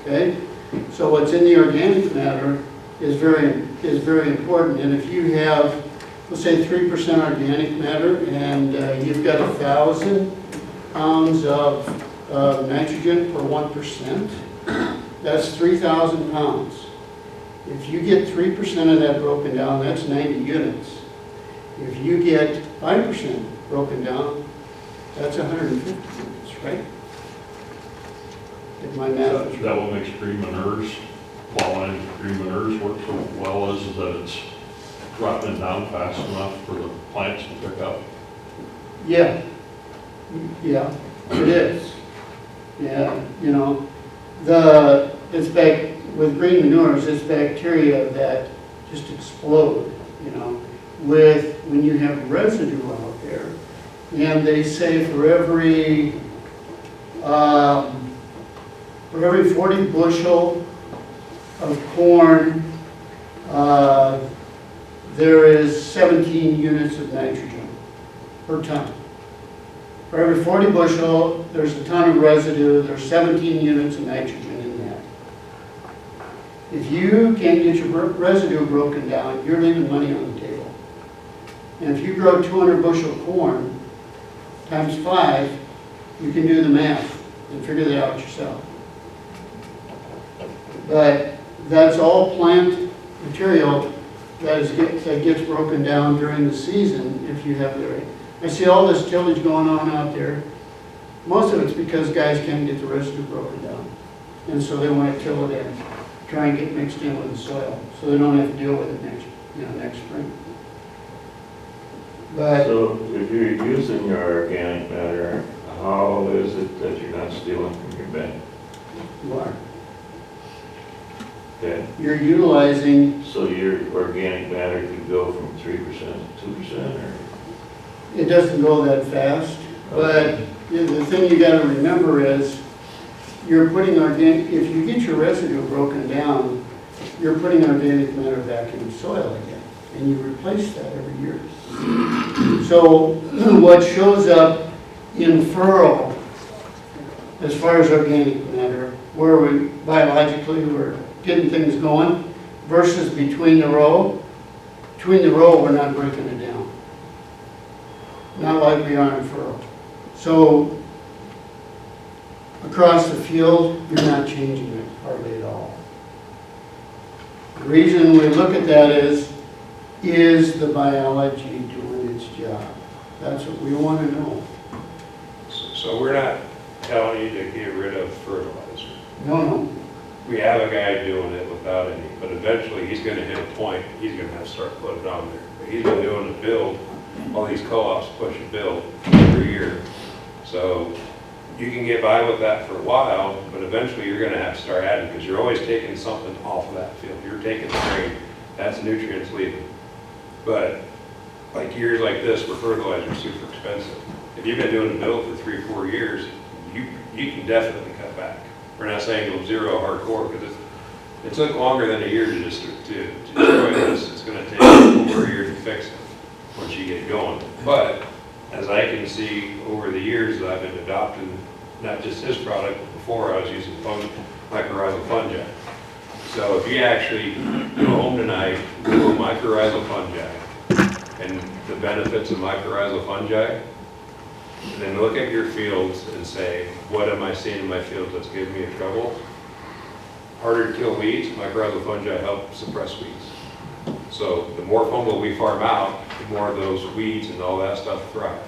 Okay? So what's in the organic matter is very important. And if you have, let's say 3% organic matter, and you've got 1,000 pounds of nitrogen per 1%, that's 3,000 pounds. If you get 3% of that broken down, that's 90 units. If you get 5% broken down, that's 150 units, right? If my math is That what makes green manures, quality green manures work so well is that it's dropping down fast enough for the plants to pick up. Yeah, yeah, it is. Yeah, you know, it's back with green manures, it's bacteria that just explode, you know, when you have residue out there. And they say for every 40 bushel of corn, there is 17 units of nitrogen per ton. For every 40 bushel, there's a ton of residue, there's 17 units of nitrogen in that. If you can't get your residue broken down, you're leaving money on the table. And if you grow 200 bushel corn times 5, you can do the math and figure that out yourself. But that's all plant material that gets broken down during the season if you have the right. I see all this tillage going on out there. Most of it's because guys can't get the residue broken down. And so they want to till it in, try and get mixed in with the soil, so they don't have to deal with it next spring. But So if you're using your organic matter, how how is it that you're not stealing from your bank? You are. Okay, You're utilizing, so your organic matter could go from 3% to 2%, or? it doesn't go that fast, but the thing you gotta remember is, you're putting organic, if you get your residue broken down, you're putting organic matter back in the soil again, and you replace that every year. So what shows up in furrow, as far as organic matter, where we biologically we're getting things going, versus between the row, we're not breaking it down. Not like we are in furrow. So across the field, you're not changing it hardly at all. The reason we look at that is the biology doing its job? That's what we want to know. So we're not telling you to get rid of fertilizer. No. We have a guy doing it without any, but eventually he's gonna hit a point, he's gonna have to start putting it on there. But he's been doing the build, all these co-ops push a build every year. So you can get by with that for a while, but eventually you're gonna have to start adding, because you're always taking something off of that field. You're taking the grain, that's nutrients leaving. But like years like this where fertilizer is super expensive, if you've been doing the build for 3 or 4 years, you can definitely cut back. We're not saying go zero hardcore, because it took longer than a year to destroy this. It's gonna take over a year to fix it once you get going. But as I can see over the years that I've been adopting, not just his product, but before I was using mycorrhizal fungi. So if you actually go home tonight, Google mycorrhizal fungi and the benefits of mycorrhizal fungi, and then look at your fields and say, what am I seeing in my fields that's giving me a trouble? Harder to kill weeds, mycorrhizal fungi help suppress weeds. So the more fungal we farm out, the more of those weeds and all that stuff thrive.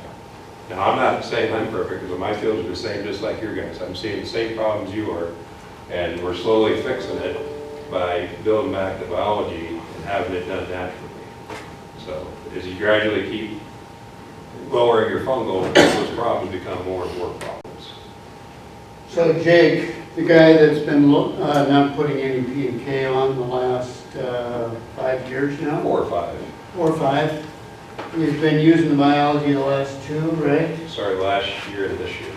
Now, I'm not saying I'm perfect, because my fields are the same just like your guys. I'm seeing the same problems you are, and we're slowly fixing it by building back the biology and having it done naturally. So as you gradually keep lowering your fungal, those problems become more and more problems. So Jake, the guy that's been not putting any P and K on the last 5 years now? 4 or 5. 4 or 5. He's been using the biology the last 2, right? Sorry, last year and this year,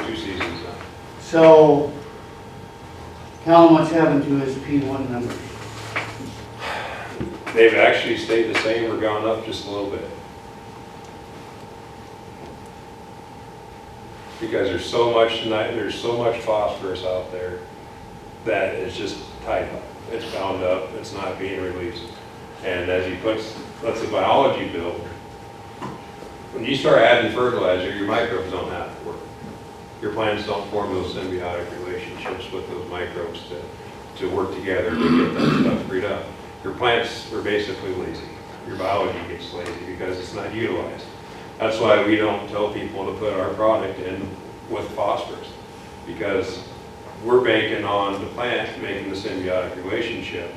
2 seasons now. So tell him what's happened to his P1 numbers. They've actually stayed the same or gone up just a little bit. Because there's so much phosphorus out there that it's just tied up. It's bound up, it's not being released. And as he lets the biology build, when you start adding fertilizer, your microbes don't have to work. Your plants don't form those symbiotic relationships with those microbes to work together to get that stuff freed up. Your plants are basically lazy. Your biology gets lazy because it's not utilized. That's why we don't tell people to put our product in with phosphorus, because we're banking on the plant making the symbiotic relationship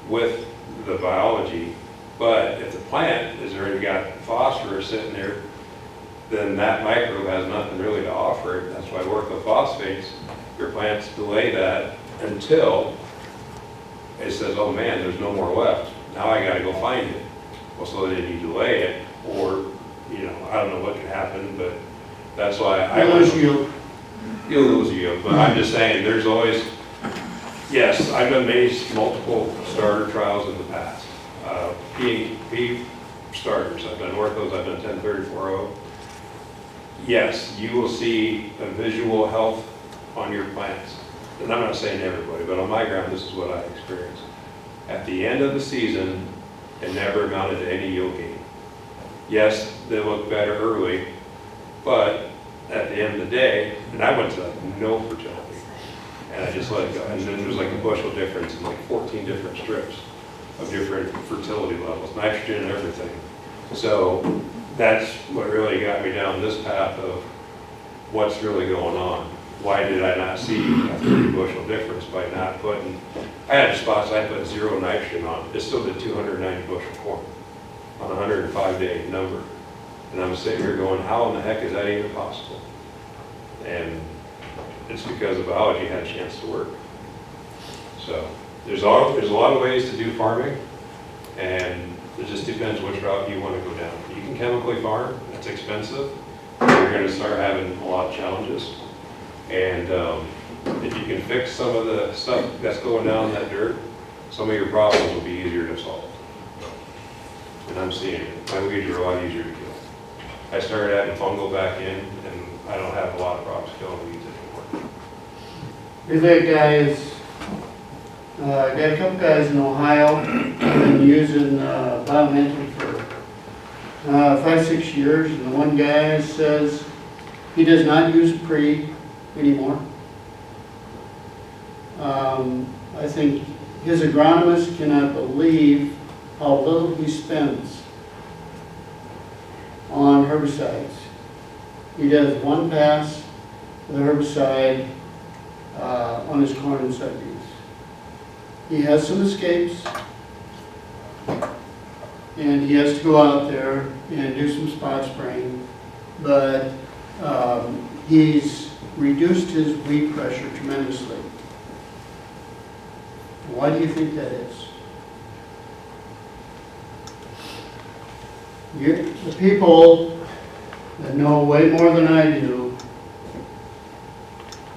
with the biology. But if the plant has already got phosphorus sitting there, then that microbe has nothing really to offer it. That's why orthophosphates, your plants delay that until it says, oh man, there's no more left. Now I gotta go find it. Well, so then you delay it, or, I don't know what could happen, but that's why I lose yield. You'll lose yield, but I'm just saying, there's always, yes, I've done multiple starter trials in the past. P starters, I've done orthos, I've done 1034-0. Yes, you will see a visual health on your plants. And I'm not saying everybody, but on my ground, this is what I experienced. At the end of the season, it never amounted to any yield gain. Yes, they look better early, but at the end of the day, and I went to no fertility, and I just let it go. And then there was like a bushel difference in like 14 different strips of different fertility levels, nitrogen and everything. So that's what really got me down this path of what's really going on. Why did I not see a 30 bushel difference by not putting, I had spots I put 0 nitrogen on. It still did 290 bushel corn on a 105-day number. And I'm sitting here going, how in the heck is that even possible? And it's because the biology had a chance to work. So there's a lot of ways to do farming, and it just depends which route you want to go down. You can chemically farm, it's expensive. You're going to start having a lot of challenges. And if you can fix some of the stuff that's going down in that dirt, some of your problems will be easier to solve. And I'm seeing it. My weeds are a lot easier to kill. I started adding fungal back in, and I don't have a lot of problems killing weeds anymore. We've had guys, got a couple guys in Ohio, who've been using Biomental for 5-6 years, and the one guy says he does not use pre anymore. I think his agronomist cannot believe how little he spends on herbicides. He does one pass with herbicide on his corn and soybeans. He has some escapes, and he has to go out there and do some spot spraying, but he's reduced his weed pressure tremendously. Why do you think that is? The people that know way more than I do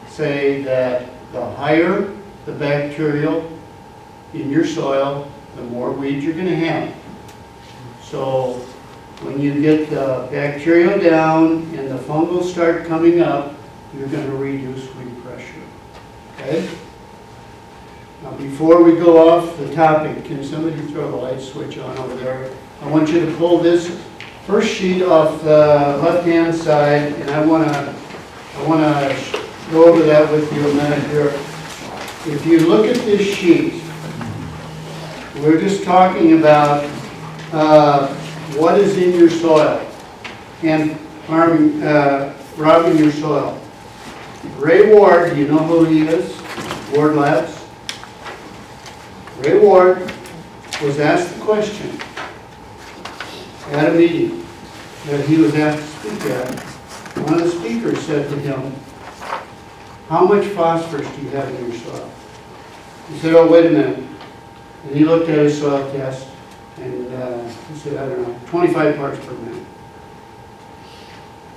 say that the higher the bacterial in your soil, the more weeds you're going to have. So when you get the bacterial down and the fungal start coming up, you're going to reduce weed pressure. Okay? Now before we go off the topic, can somebody throw the light switch on over there? I want you to pull this first sheet off the left-hand side, and I want to go over that with you a minute here. If you look at this sheet, we're just talking about what is in your soil and farming, robbing your soil. Ray Ward, do you know who he is? Ward Labs. Ray Ward was asked the question at a meeting that he was asked to speak at. One of the speakers said to him, "How much phosphorus do you have in your soil?" He said, "Oh, wait a minute." And he looked at his soil test, and he said, "I don't know, 25 parts per million."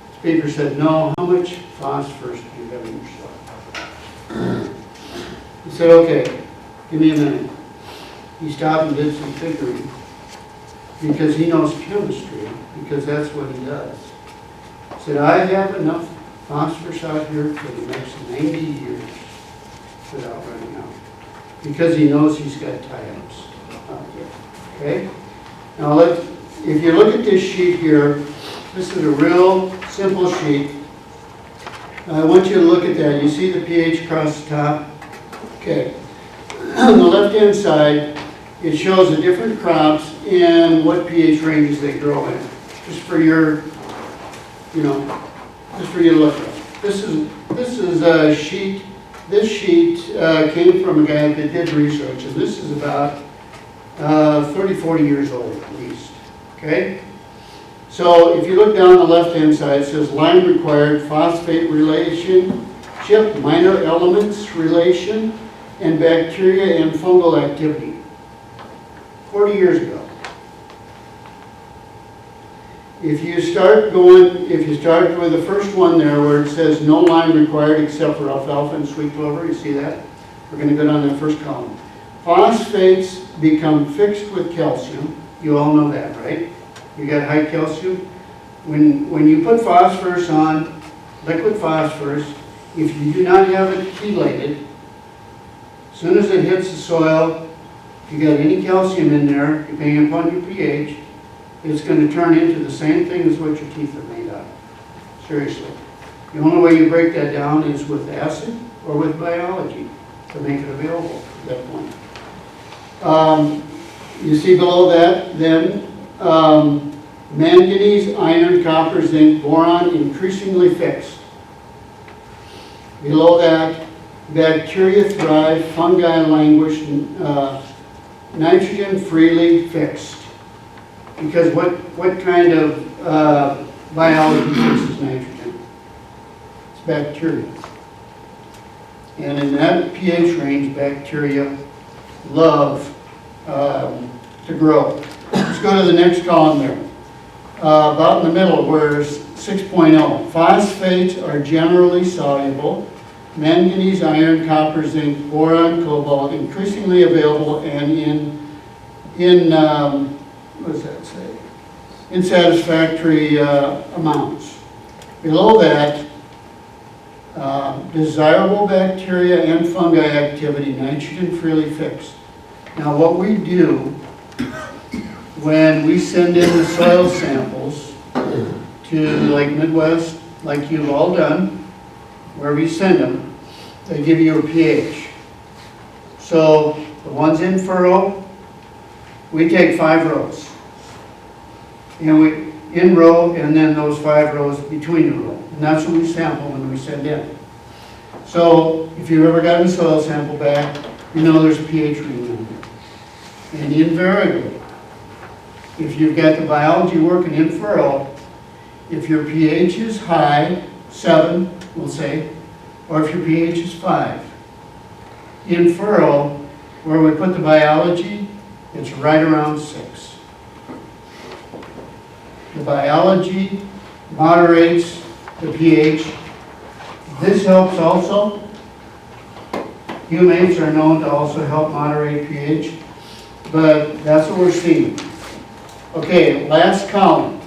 The speaker said, "No, how much phosphorus do you have in your soil?" He said, "Okay, give me a minute." He stopped and did some figuring, because he knows chemistry, because that's what he does. He said, "I have enough phosphorus out here for the next 90 years without running out," because he knows he's got tie-ups out there. Okay? Now if you look at this sheet here, this is a real simple sheet. I want you to look at that. You see the pH across the top? Okay. On the left-hand side, it shows the different crops and what pH ranges they grow in. Just for your, just for you to look at. This is a sheet. This sheet came from a guy that did research, and this is about 30, 40 years old at least. Okay? So if you look down the left-hand side, it says lime required phosphate relationship, minor elements relation, and bacteria and fungal activity. 40 years ago. If you start with the first one there where it says no lime required except for alfalfa and sweet clover, you see that? We're going to go down that first column. Phosphates become fixed with calcium. You all know that, right? You got high calcium. When you put phosphorus on, liquid phosphorus, if you do not have it chelated, as soon as it hits the soil, if you got any calcium in there, depending upon your pH, it's going to turn into the same thing as what your teeth are made of. Seriously. The only way you break that down is with acid or with biology to make it available at that point. You see below that, then, manganese, iron, copper, zinc, boron, increasingly fixed. Below that, bacteria thrive, fungi languish, nitrogen freely fixed. Because what kind of biology fixes nitrogen? It's It's bacteria. And in that pH range, bacteria love to grow. Let's go to the next column there. About in the middle, where 6.0. Phosphates are generally soluble. Manganese, iron, copper, zinc, boron, cobalt, increasingly available and what does that say? In satisfactory amounts. Below that, desirable bacteria and fungi activity, nitrogen freely fixed. Now what we do when we send in the soil samples to Lake Midwest, like you've all done, where we send them, they give you a pH. So the ones in furrow, we take 5 rows. And we in row and then those 5 rows between the row. And that's what we sample when we send in. So if you've ever gotten a soil sample back, you know there's a pH reading on there. And invariably, if you've got the biology working in furrow, if your pH is high, 7, we'll say, or if your pH is 5, in furrow, where we put the biology, it's right around 6. The biology moderates the pH. This helps also. Humates are known to also help moderate pH, but that's what we're seeing. Okay, last column.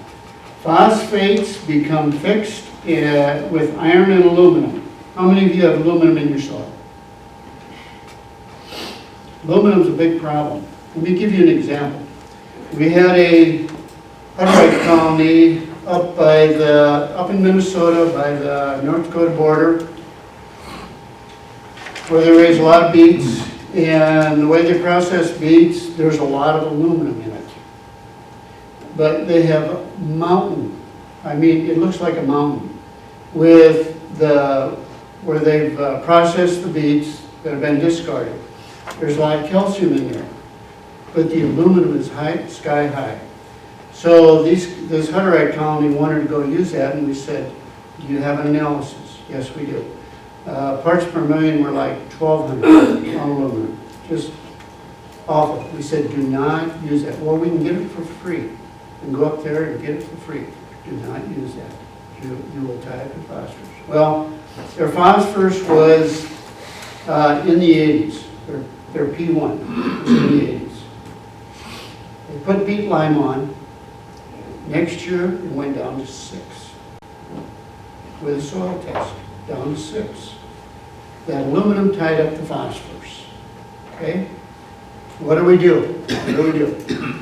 Phosphates become fixed with iron and aluminum. How many of you have aluminum in your soil? Aluminum is a big problem. Let me give you an example. We had a Hutterite colony up in Minnesota by the North Dakota border, where they raise a lot of beets, and the way they process beets, there's a lot of aluminum in it. But they have a mountain. I mean, it looks like a mountain with where they've processed the beets that have been discarded. There's a lot of calcium in there, but the aluminum is high, sky high. So this Hutterite colony wanted to go use that, and we said, do you have an analysis? Yes, we do. Parts per million were like 1,200 on aluminum. Just awful. We said, do not use that. Well, we can get it for free. And go up there and get it for free. Do not use that. You will tie up your phosphorus. Well, their phosphorus was in the 80s. Their P1 was in the 80s. They put beet lime on. Next year, it went down to 6. With a soil test, down to 6. That aluminum tied up the phosphorus. Okay? What do we do?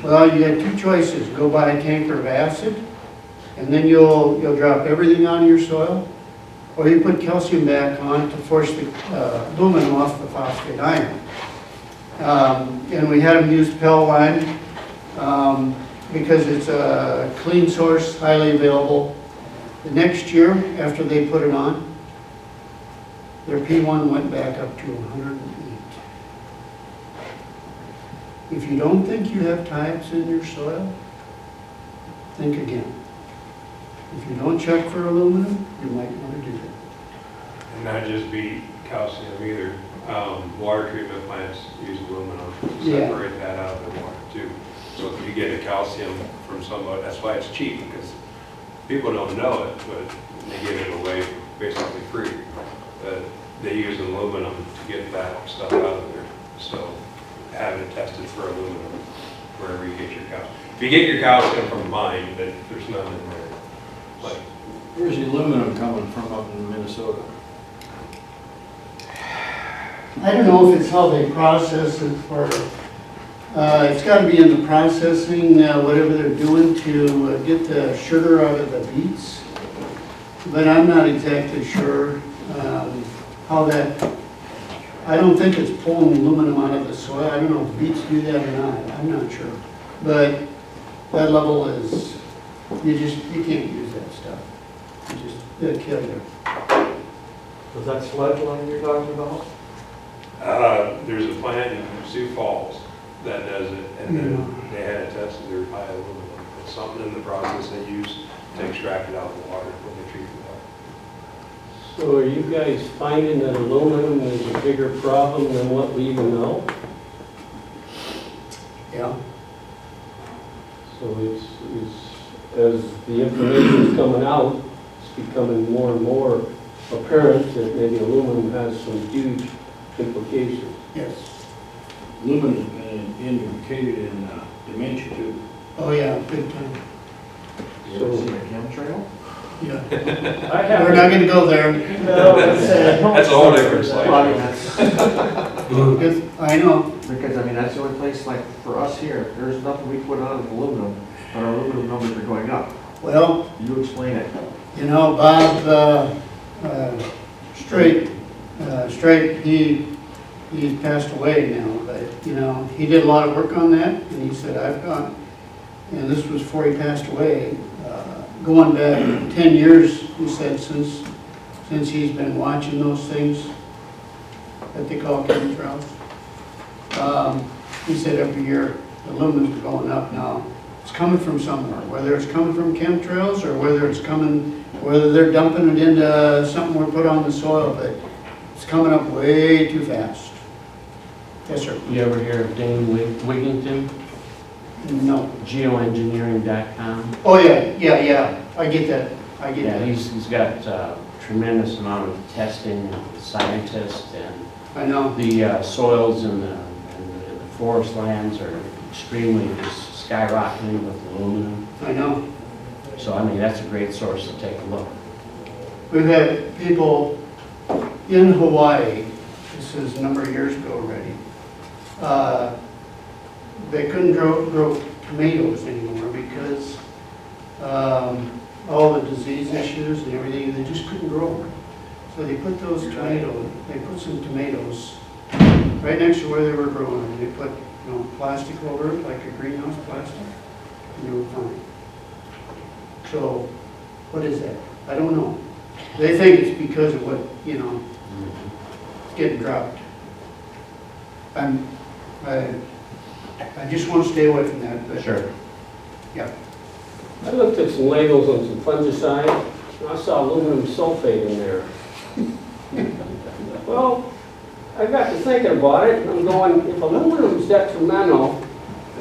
Well, you had 2 choices. Go buy a tanker of acid, and then you'll drop everything on your soil, or you put calcium back on to force the aluminum off the phosphate iron. And we had them use Pell lime because it's a clean source, highly available. The next year, after they put it on, their P1 went back up to 108. If you don't think you have types in your soil, think again. If you don't check for aluminum, you might want to do that. And not just be calcium either. Water treatment plants use aluminum to Yeah. separate that out of the water too. So if you get a calcium from somebody, that's why it's cheap, because people don't know it, but they give it away basically free. They use aluminum to get that stuff out of there. So have it tested for aluminum wherever you get your calcium. If you get your calcium from mine, then there's none in there. Like, Where's the aluminum coming from up in Minnesota? I don't know if it's how they process it or, it's got to be in the processing, whatever they're doing to get the sugar out of the beets. But I'm not exactly sure how that, I don't think it's pulling aluminum out of the soil. I don't know if beets do that or not. I'm not sure. But that level is, you can't use that stuff. It'll kill you. Was that sludge line you're talking about? there's a plant in Sioux Falls that does it, and then they had it tested, they're high aluminum. It's something in the process they use to extract it out of the water when they treat the water. So are you guys finding that aluminum is a bigger problem than what we even know? Yeah. So it's, as the information is coming out, it's becoming more and more apparent that maybe aluminum has some huge implications. Yes. Aluminum's been indicated in dementia too. Oh, yeah, big time. You ever seen a chemtrail? Yeah. I have. We're not gonna go there. No, That's a whole different slide. Well, I mean, that's, Because I know, because, I mean, that's the only place, like, for us here, there's nothing we put on with aluminum, but our aluminum numbers are going up. well, You explain it. you know, Bob, Straight, he's passed away now, but, you know, he did a lot of work on that, and he said, I've got, and this was before he passed away, going back 10 years, he said, since he's been watching those things that they call chemtrails. He said every year, the aluminum's going up now. It's coming from somewhere, whether it's coming from chemtrails or whether they're dumping it into something we put on the soil, but it's coming up way too fast. Yes, sir. You ever hear of Dane Wigington? No. Geoengineering.com? Oh, yeah, I get that, Yeah, he's got a tremendous amount of testing and scientists, and I know. the soils and the forest lands are extremely just skyrocketing with aluminum. I know. So, I mean, that's a great source to take a look. We've had people in Hawaii, this is a number of years ago already, they couldn't grow tomatoes anymore because all the disease issues and everything, they just couldn't grow them. So they put some tomatoes right next to where they were growing, and they put, you know, plastic over it, like a greenhouse plastic, and they were fine. So, what is that? I don't know. They think it's because of what, you know, it's getting dropped. I just want to stay away from that, but. Sure. Yeah. I looked at some labels on some fungicide, and I saw aluminum sulfate in there. Well, I got to thinking about it, and I'm going, if aluminum's detrimental,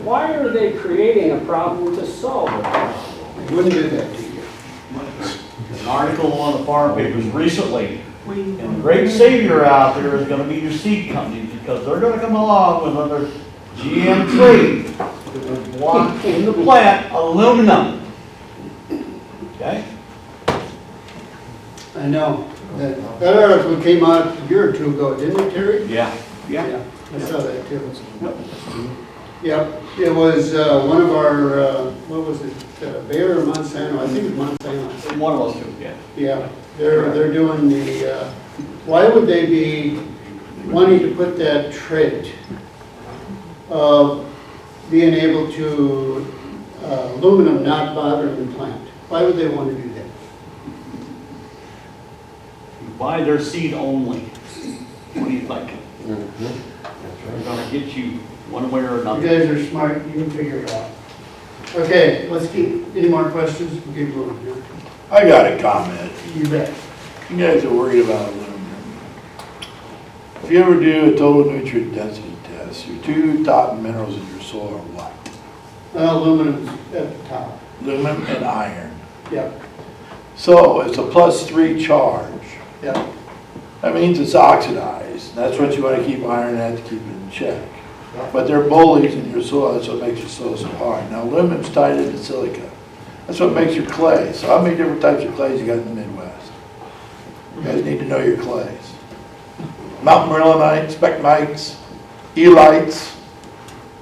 why are they creating a problem to solve a problem? They wouldn't do that to you. An article on the farm papers recently, and the great savior out there is gonna be your seed companies, because they're gonna come along with another GM trade that will block in the plant aluminum. Okay? I know. That article came out a year or two ago, didn't it, Terry? Yeah. Yeah, I saw that too. Yep, it was one of our, what was it, Bayer or Monsanto? I think it was Monsanto. One of those two, yeah. Yeah, they're doing the, why would they be wanting to put that trait of being able to, aluminum not bothering the plant? Why would they want to do that? You buy their seed only. What do you think? Mm-hmm. They're gonna get you one way or You another. guys are smart, you can figure it out. Okay, let's keep, any more questions? We'll keep moving here. I got a comment. You bet. You guys are worried about aluminum. If you ever do a total nutrient density test, your two top minerals in your soil are what? Aluminum's at the top. Aluminum and iron. Yep, So it's a +3 charge. yep. That means it's oxidized. That's what you want to keep iron at to keep it in check. But they're bullies in your soil, that's what makes your soil so hard. Now aluminum's tied into silica. That's what makes your clay. So how many different types of clays you got in the Midwest? You guys need to know your clays. Mountain marillonite, spectmites, elites,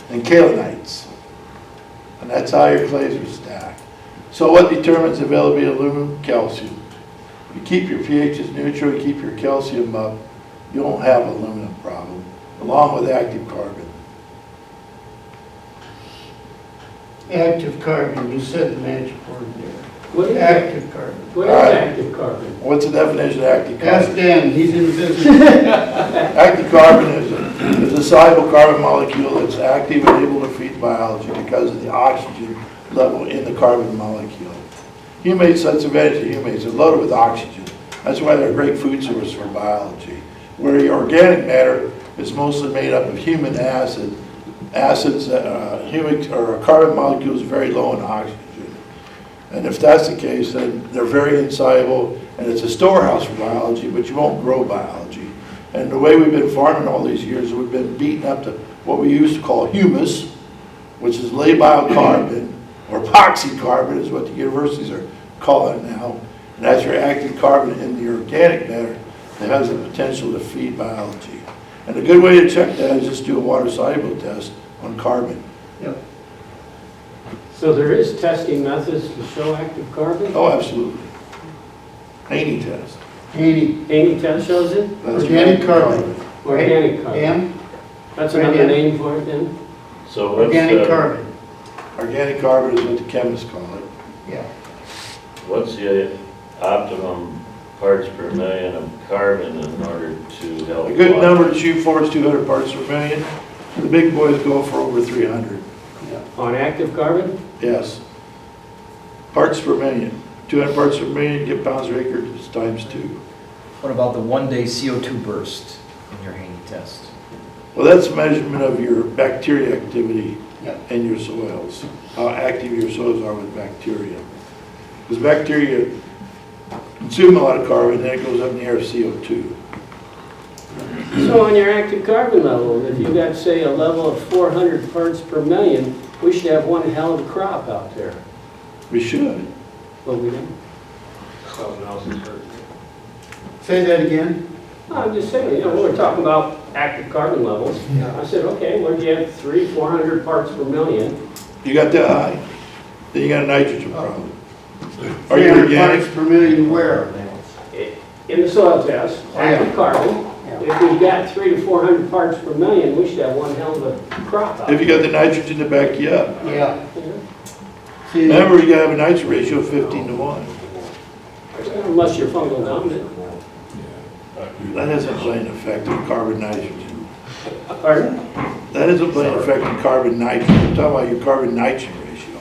and kaolinites. And that's how your clays are stacked. So what determines the availability of aluminum? Calcium. You keep your pHs neutral, you keep your calcium up, you won't have an aluminum problem, along with active carbon. Active carbon, you said the magic word there. What is Active carbon. What is active carbon? What's the definition of active Ask carbon? Dan, he's in the business. Active carbon is a soluble carbon molecule that's active and able to feed biology because of the oxygen level in the carbon molecule. Humates, that's the advantage of humates, they're loaded with oxygen. That's why they're a great food source for biology. Where your organic matter is mostly made up of human acids, humic or carbon molecules very low in oxygen. And if that's the case, then they're very insoluble, and it's a storehouse for biology, but you won't grow biology. And the way we've been farming all these years, we've been beaten up to what we used to call humus, which is labile carbon, or epoxy carbon is what the universities are calling it now. And that's your active carbon in the organic matter that has the potential to feed biology. And a good way to check that is just do a water soluble test on carbon. So there is testing methods to show active carbon? Oh, absolutely. Haney test. Any test shows it? That's Organic carbon. Organic carbon. M, That's another name for it then? So what's organic the, carbon. Organic carbon is what the chemists call it. Yeah. what's the optimum parts per million of carbon in order to help? A good number to shoot for is 200 parts per million. The big boys go for over 300. On active carbon? Yes. Parts per million. 200 parts per million, get pounds per acre, it's times 2. What about the one-day CO2 burst in your Haney test? Well, that's a measurement of your bacteria activity Yeah. in your soils, how active your soils are with bacteria. Because bacteria consume a lot of carbon, then it goes up in the air as CO2. So on your active carbon level, if you got, say, a level of 400 parts per million, we should have one hell of a crop out there. We should. But we don't. Something else is hurt. Say that again? I'm just saying, you know, we're talking about active carbon levels. I said, okay, well, you have 400 parts per million. You got that high, then you got a nitrogen problem. Are you 300 organic? parts per million where? In the soil test, active carbon, Yeah. if we've got 300 to 400 parts per million, we should have one hell of a crop out If you there. got the nitrogen to back you up. Yeah. Yeah. See, Remember, you gotta have a nitrogen ratio of 15 to 1. Unless you're fungal dominant. That doesn't play an effect on carbon nitrogen. Pardon? That doesn't play an effect on carbon nitrogen. I'm talking about your carbon nitrogen ratio.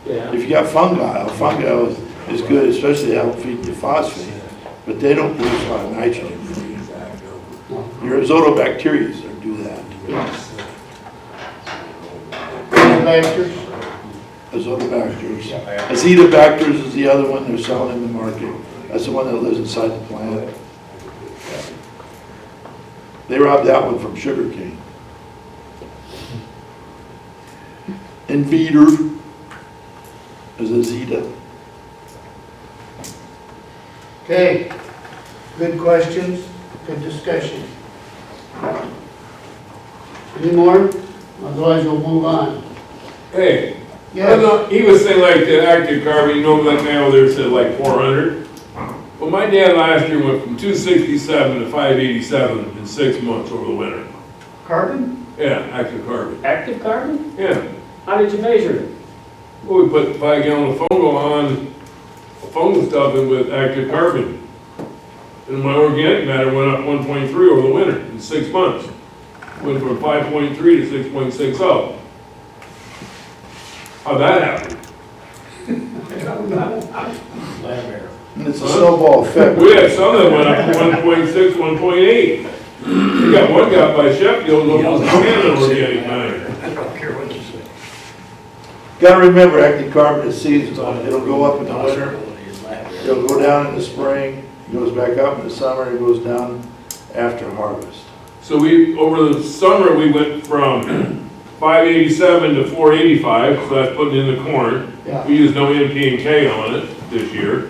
Yeah. If you got fungi is good, especially to help feed the phosphate, but they don't produce a lot of nitrogen for you. Your azotobacteria do that. Azotobacters? Azotobacters. Azotobacters is the other one they're selling in the market. That's the one that lives inside the plant. They robbed that one from sugarcane. And beater is a zeta. Okay, good questions, good discussion. Any more? Otherwise, we'll move on. Hey, I Yes, know, he was saying like the active carbon, you know, that man over there said like 400. Well, my dad last year went from 267 to 587 in 6 months over the winter. carbon? Yeah, active carbon. Active carbon? Yeah. How did you measure it? Well, we put 5 gallon of fungal on, fungal stuff in with active carbon. And my organic matter went up 1.3 over the winter in 6 months. Went from 5.3 to 6.60. How'd that happen? And it's a snowball effect. We had some that went up to 1.6, 1.8. We got one guy by Sheffield, almost a can of organic matter. Gotta remember, active carbon is seasonal. It'll go up in the winter, it'll go down in the spring, it goes back up in the summer, it goes down after harvest. So we, over the summer, we went from 587 to 485, so that's putting in the corn. Yeah. We used no NP and K on it this year.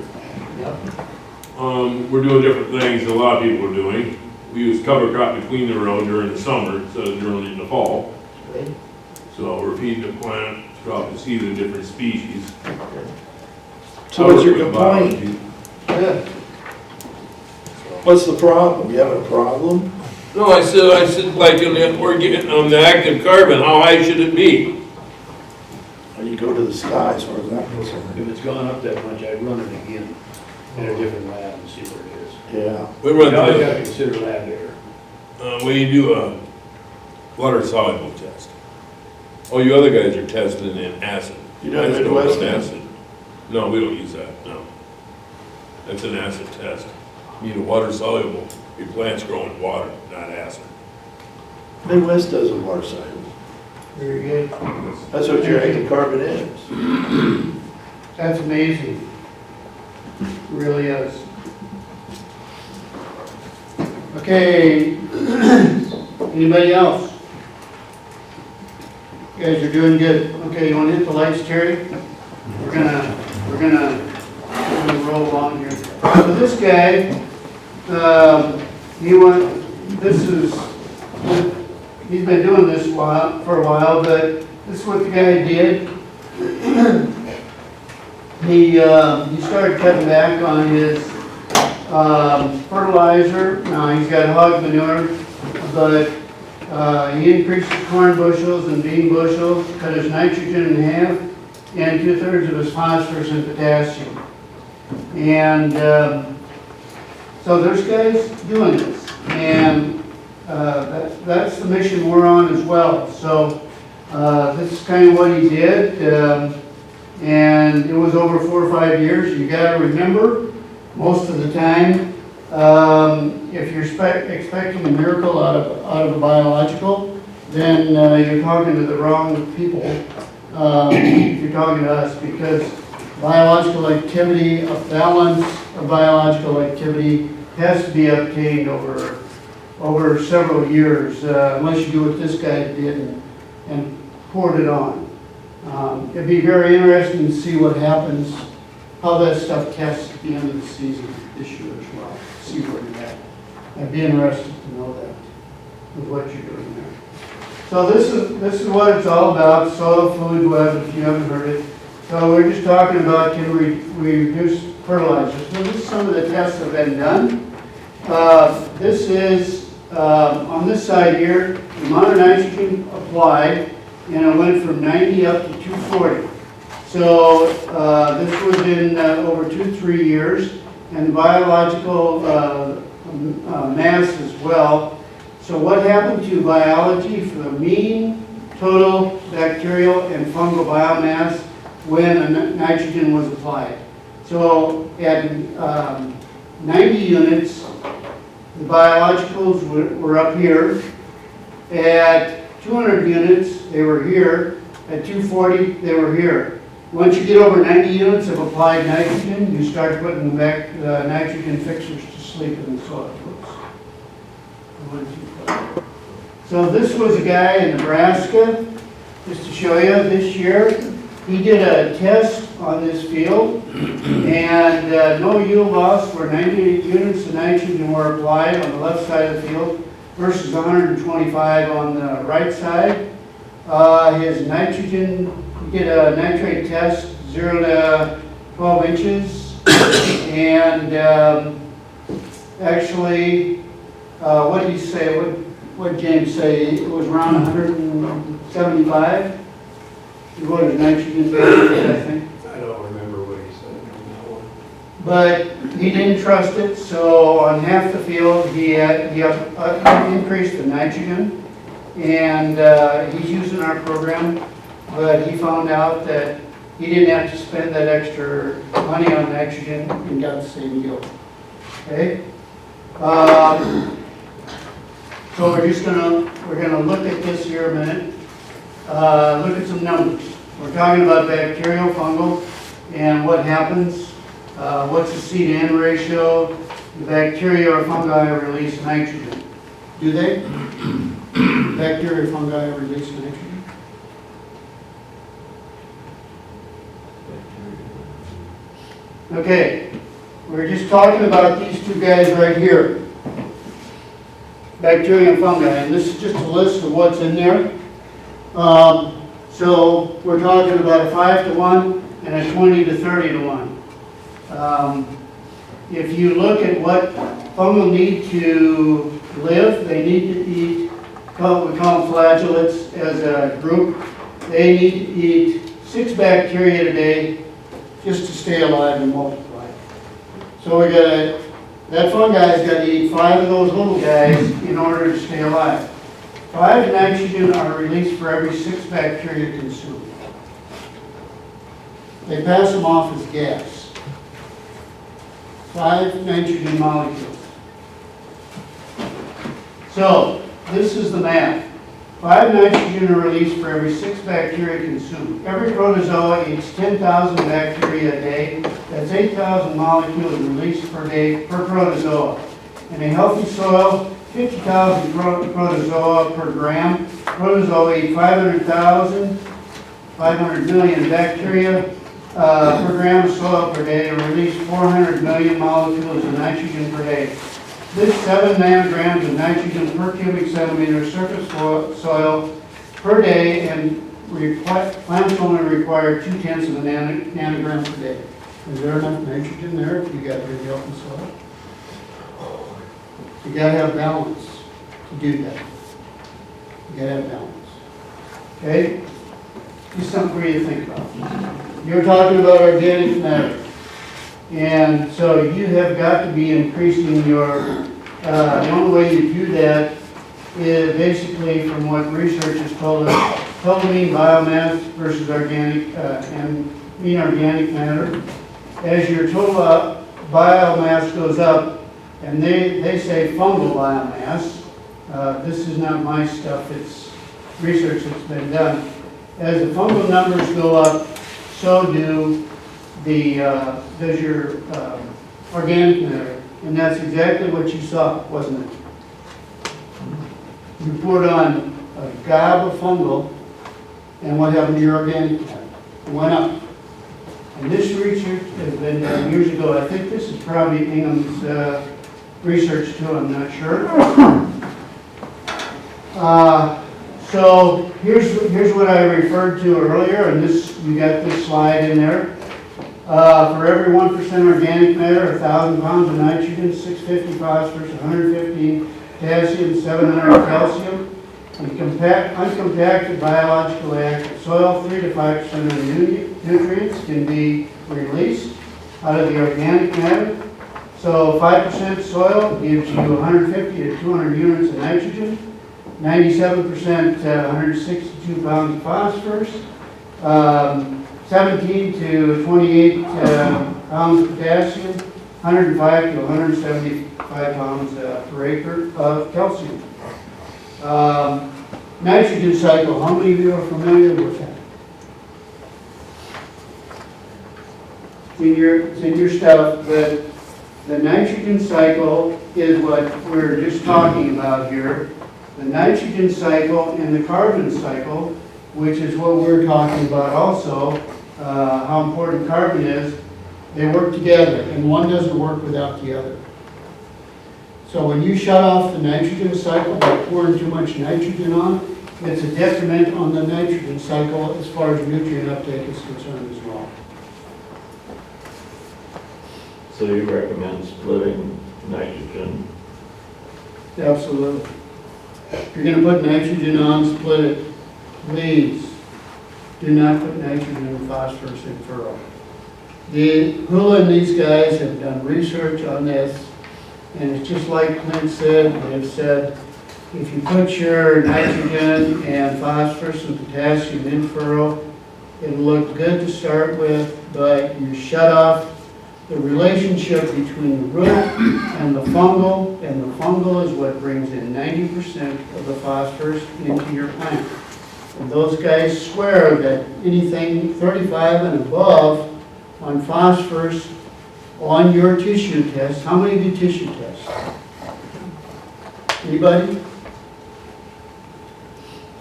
We're doing different things than a lot of people are doing. We use cover crop between the row during the summer instead of during the fall. So we're feeding the plant throughout the season different species. So what's your complaint? Good. What's the problem? You have a problem? No, I said, like, on the active carbon, how high should it be? Well, you go to the sky as far as I'm concerned. If it's gone up that much, I'd run it again in a different lab and see where it is. Yeah. We You run always gotta the, consider lab error. we do a water soluble test. All you other guys are testing in acid. You don't I just have go with Midwest? acid. No, we don't use that, no. That's an acid test. need a water soluble. Your plants grow in water, not acid. Midwest does a water soluble. Very good. That's what your active carbon is. That's amazing. It really is. Okay, anybody else? You guys are doing good. Okay, you wanna hit the lights, Terry? We're gonna roll along here. So this guy, he's been doing this for a while, but this is what the guy did. He started cutting back on his fertilizer. Now he's got hog manure, but he increased his corn bushels and bean bushels, cut his nitrogen in half, and 2/3 of his phosphorus and potassium. And so there's guys doing this, and that's the mission we're on as well. So this is kind of what he did. And it was over 4 or 5 years. You got to remember, most of the time, if you're expecting a miracle out of a biological, then you're talking to the wrong people. You're talking to us, because biological activity, a balance of biological activity has to be obtained over several years, unless you do what this guy did and poured it on. It'd be very interesting to see what happens, how that stuff tests at the end of the season this year as well. See where you're at. I'd be interested to know that with what you're doing there. So this is what it's all about: soil, food, web. If you haven't heard it, so we're just talking about can we reduce fertilizers. So this is some of the tests that have been done. This is on this side here, the amount of nitrogen applied. And it went from 90 up to 240. So this was in over 2-3 years, and biological mass as well. So what happened to biology for the mean total bacterial and fungal biomass when nitrogen was applied? So at 90 units, the biologicals were up here. At 200 units, they were here. At 240, they were here. Once you get over 90 units of applied nitrogen, you start putting the nitrogen fixers to sleep in the soil. So this was a guy in Nebraska, just to show you this year. He did a test on this field, and no yield loss where 90 units of nitrogen were applied on the left side of the field versus 125 on the right side. His nitrogen, he did a nitrate test, 0 to 12 inches, and actually, what did he say? What did James say? It was around 175. What is nitrogen, I think. I don't remember what he said on that one. But he didn't trust it, so on half the field, he increased the nitrogen, and he's using our program, but he found out that he didn't have to spend that extra money on nitrogen and got the same yield. Okay? So we're gonna look at this here a minute. Look at some numbers. We're talking about bacterial, fungal, and what happens. What's the C/N ratio? The bacteria or fungi release nitrogen. Do they? Bacteria or fungi release nitrogen? Okay, we're just talking about these two guys right here. Bacteria and fungi, and this is just a list of what's in there. So we're talking about a 5 to 1 and a 20 to 30 to 1. If you look at what fungal need to live, they need to eat, we call them flagellates as a group. They need to eat 6 bacteria a day just to stay alive and multiply. So that fungi's got to eat 5 of those little guys in order to stay alive. 5 nitrogen are released for every 6 bacteria consumed. They pass them off as gas. 5 nitrogen molecules. So, this is the math. 5 nitrogen are released for every 6 bacteria consumed. Every protozoa eats 10,000 bacteria a day. That's 8,000 molecules released per day per protozoa. In a healthy soil, 50,000 protozoa per gram. Protozoa eat 500 million bacteria per gram of soil per day and release 400 million molecules of nitrogen per day. This 7 nanograms of nitrogen per cubic centimeter surface soil per day, and plants only require 0.2 of a nanogram per day. Is there enough nitrogen there if you got really healthy soil? You gotta have balance to do that. You gotta have balance. Okay? Just something for you to think about. You're talking about organic matter. And so you have got to be increasing your, the only way you do that is basically from what research has told us, total mean biomass versus organic, and mean organic matter. As your total biomass goes up, and they say fungal biomass, this is not my stuff, it's research that's been done. As the fungal numbers go up, so does your organic matter. And that's exactly what you saw, wasn't it? You poured on a gob of fungal, and what happened to your organic matter? It went up. And this research has been done years ago. I think this is probably Ingham's research too, I'm not sure. So here's what I referred to earlier, and this, you got this slide in there. For every 1% organic matter, 1,000 pounds of nitrogen, 650 phosphorus, 115 potassium, 700 calcium. In uncompacted biologically active soil, 3 to 5% of the nutrients can be released out of the organic matter. So 5% soil gives you 150 to 200 units of nitrogen, 97% 162 pounds of phosphorus, 17 to 28 pounds of potassium, 105 to 175 pounds per acre of calcium. Nitrogen cycle, how many of you are familiar with that? It's in your stuff, but the nitrogen cycle is what we're just talking about here. The nitrogen cycle and the carbon cycle, which is what we're talking about also, how important carbon is, they work together, and one doesn't work without the other. So when you shut off the nitrogen cycle by pouring too much nitrogen on, it's a detriment on the nitrogen cycle as far as nutrient uptake is concerned as well. So you recommend splitting nitrogen? Absolutely. If you're going to put nitrogen on, split it. Please do not put nitrogen and phosphorus in furrow. Hula and these guys have done research on this, and it's just like Clint said. They've said if you put your nitrogen and phosphorus and potassium in furrow, it'll look good to start with, but you shut off the relationship between the root and the fungal is what brings in 90% of the phosphorus into your plant. And those guys swear that anything 35 and above on phosphorus on your tissue test. How many do tissue tests? Anybody?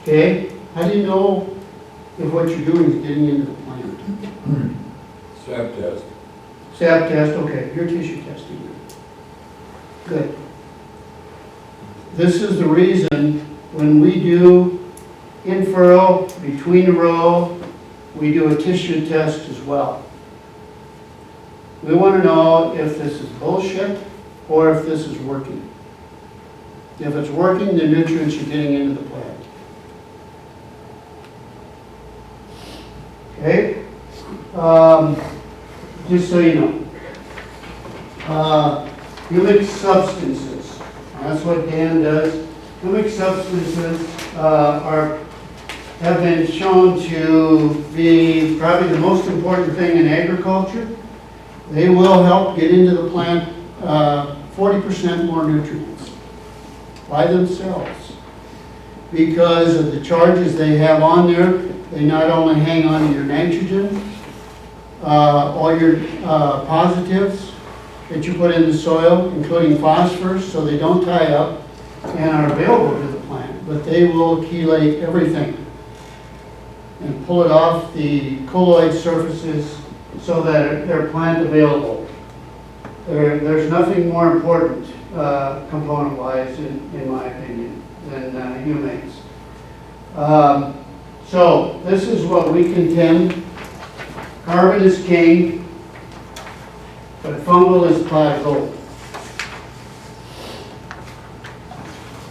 Okay. How do you know if what you're doing is getting into the plant? Sap test. Sap test, okay, your tissue testing. Good. This is the reason when we do in furrow, between the row, we do a tissue test as well. We want to know if this is bullshit or if this is working. If it's working, the nutrients are getting into the plant. Okay? Just so you know. Humic substances. That's what Dan does. Humic substances have been shown to be probably the most important thing in agriculture. They will help get into the plant 40% more nutrients by themselves. Because of the charges they have on there, they not only hang on to your nitrogen, all your positives that you put in the soil, including phosphorus, so they don't tie up and are available to the plant, but they will chelate everything and pull it off the colloid surfaces so that they're plant available. There's nothing more important component-wise, in my opinion, than humates. So this is what we contend. Carbon is king, but fungal is pot of gold.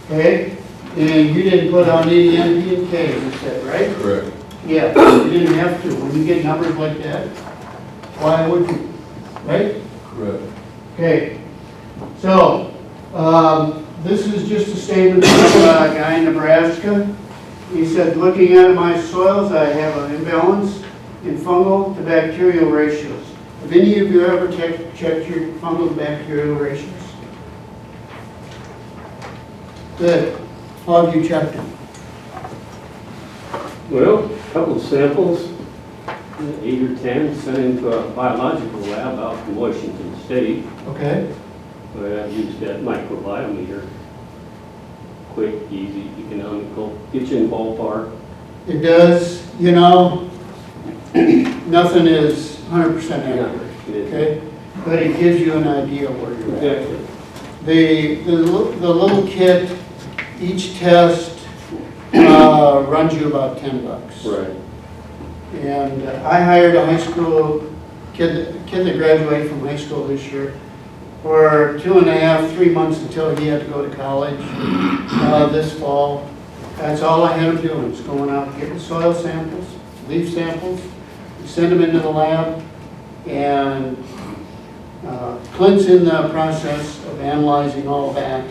Okay? And you didn't put on any N, P, and K, you said, right? Correct. Yeah, you didn't have to. When you get numbers like that, why would you? Right? Correct. Okay. So, this is just a statement from a guy in Nebraska. He said, looking at my soils, I have an imbalance in fungal to bacterial ratios. Have any of you ever checked your fungal to bacterial ratios? Good. How have you checked them? Well, a couple of samples, 8 or 10, sent into a biological lab out in Washington State. Okay. Where I used that microbiometer. Quick, easy, economical, get you in ballpark. It does, you know, nothing is 100% accurate, okay? But it gives you an idea of where you're at. Exactly. The little kit, each test runs you about $10. Right. And I hired a high school kid that graduated from high school this year for 2.5, 3 months until he had to go to college this fall. That's all I had him doing, was going out getting soil samples, leaf samples, send them into the lab, and Clint's in the process of analyzing all that.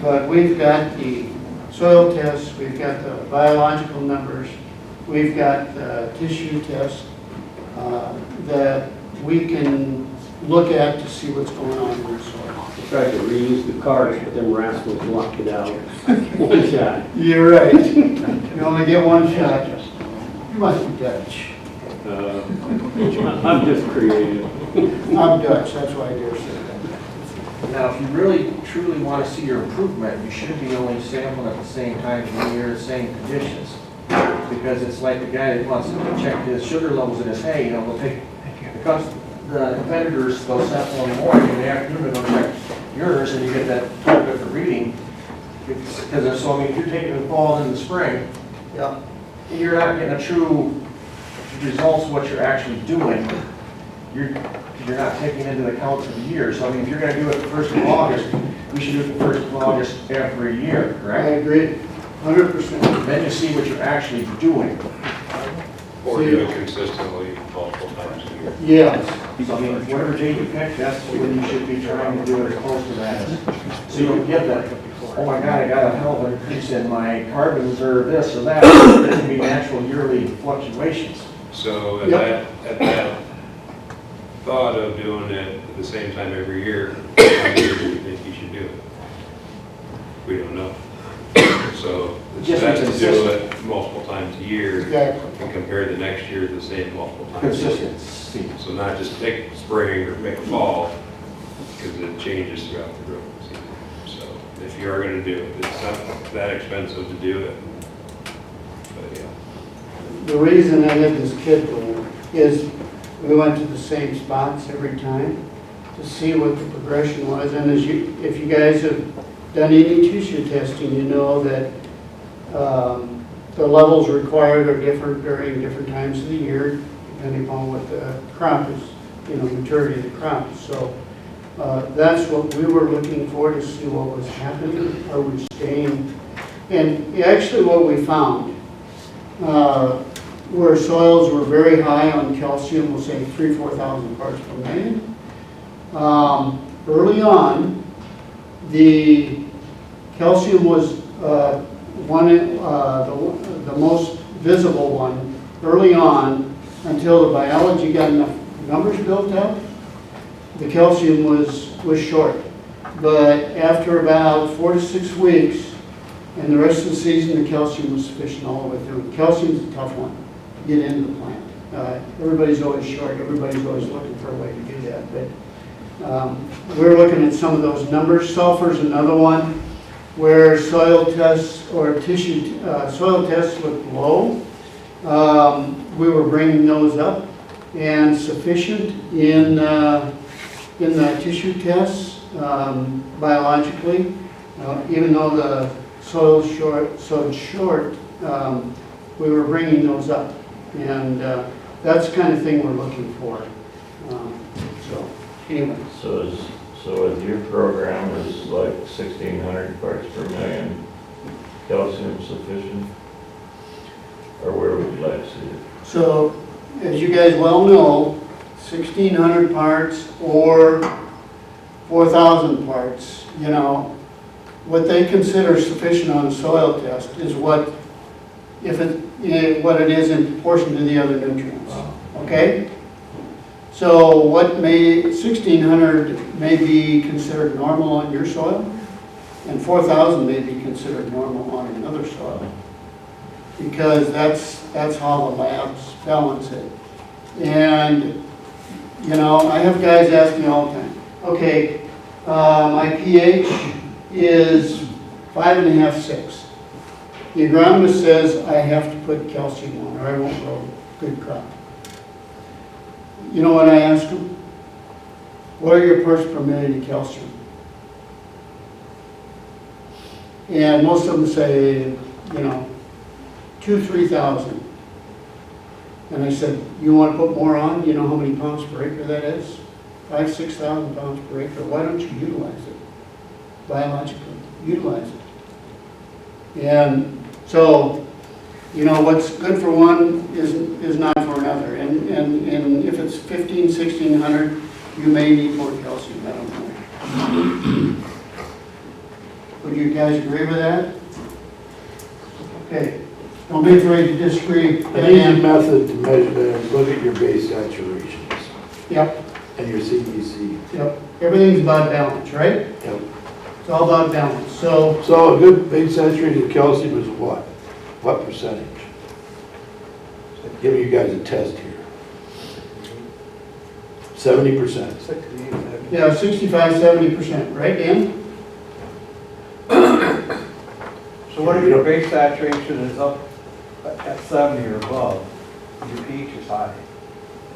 But we've got the soil tests, we've got the biological numbers, we've got the tissue tests that we can look at to see what's going on in the soil. Tried to reuse the cards, but them rascals locked it out. One shot. You're right. You only get one shot. You must be Dutch. I'm just creative. I'm Dutch, that's why I dare say that. Now, if you really truly want to see your improvement, you should be only sampling at the same time when you're in the same conditions. Because it's like the guy that wants to check his sugar levels in his hay, you know, we'll take, the competitors, they'll sample in the morning, in the afternoon, they'll check yours, and you get that totally different reading. Because so, I mean, if you're taking the fall and the spring, Yeah. you're not getting a true results of what you're actually doing. You're not taking into account for the year. So I mean, if you're going to do it the 1st of August, we should do it the 1st of August every year, I correct? agree, 100%. Then you see what you're actually doing. Or do it consistently multiple times a year. Yes. So I mean, whatever date you pick, that's when you should be trying to do it as close to that. So you don't get that, oh my God, I got a hell of an increase in my carbons or this or that. There can be natural yearly fluctuations. So at that thought of doing it at the same time every year, how many years do you think you should do it? We don't know. So it's Just best to do consistent. it multiple times a year Exactly. and compare the next year to the same multiple times. Consistency. So not just pick spring or pick fall, because it changes throughout the growing season. So if you are going to do it, it's not that expensive to do it. But yeah. The reason I had this kid going is we went to the same spots every time to see what the progression was. And if you guys have done any tissue testing, you know that the levels required are different during different times of the year, depending upon what the crop is, maturity of the crop. So that's what we were looking for, to see what was happening. Are we staying? And actually what we found, where soils were very high on calcium, we'll say 3,000–4,000 parts per million. Early on, the calcium was the most visible one early on, until the biology got enough numbers built up, the calcium was short. But after about 4 to 6 weeks, and the rest of the season, the calcium was sufficient all the way through. Calcium's a tough one to get into the plant. Everybody's always short, everybody's always looking for a way to do that, but we're looking at some of those numbers. Sulfur's another one where soil tests or tissue, soil tests look low. We were bringing those up and sufficient in the tissue tests biologically, even though the soil's short, we were bringing those up. And that's the kind of thing we're looking for. So, anyway. So with your program is like 1,600 parts per million calcium sufficient? Or where would you like to see it? So, as you guys well know, 1,600 parts or 4,000 parts, you know, what they consider sufficient on a soil test is what it is in proportion to the other nutrients. Okay? So what 1,600 may be considered normal on your soil, and 4,000 may be considered normal on another soil. Because that's how the labs balance it. And, you know, I have guys ask me all the time, okay, my pH is 5.5, 6. The agronomist says I have to put calcium on or I won't grow good crop. You know what I ask them? What are your parts per million of calcium? And most of them say, you know, 2,000 to 3,000. And I said, you want to put more on? You know how many pounds per acre that is? 5,000 to 6,000 pounds per acre. Why don't you utilize it? Biologically, utilize it. And so, you know, what's good for one is not for another. And if it's 1,500, 1,600, you may need more calcium. I don't know. Would you guys agree with that? Okay. Don't be afraid to disagree. An easy method to measure that is look at your base saturations Yep, and your CEC. yep. Everything's about balance, right? Yep. It's all about balance. So, So a good base saturated calcium is what? What percentage? Giving you guys a test here. 70%. yeah, 65, 70%, right, Dan? So what if your base saturation is up at 70 or above, your pH is high,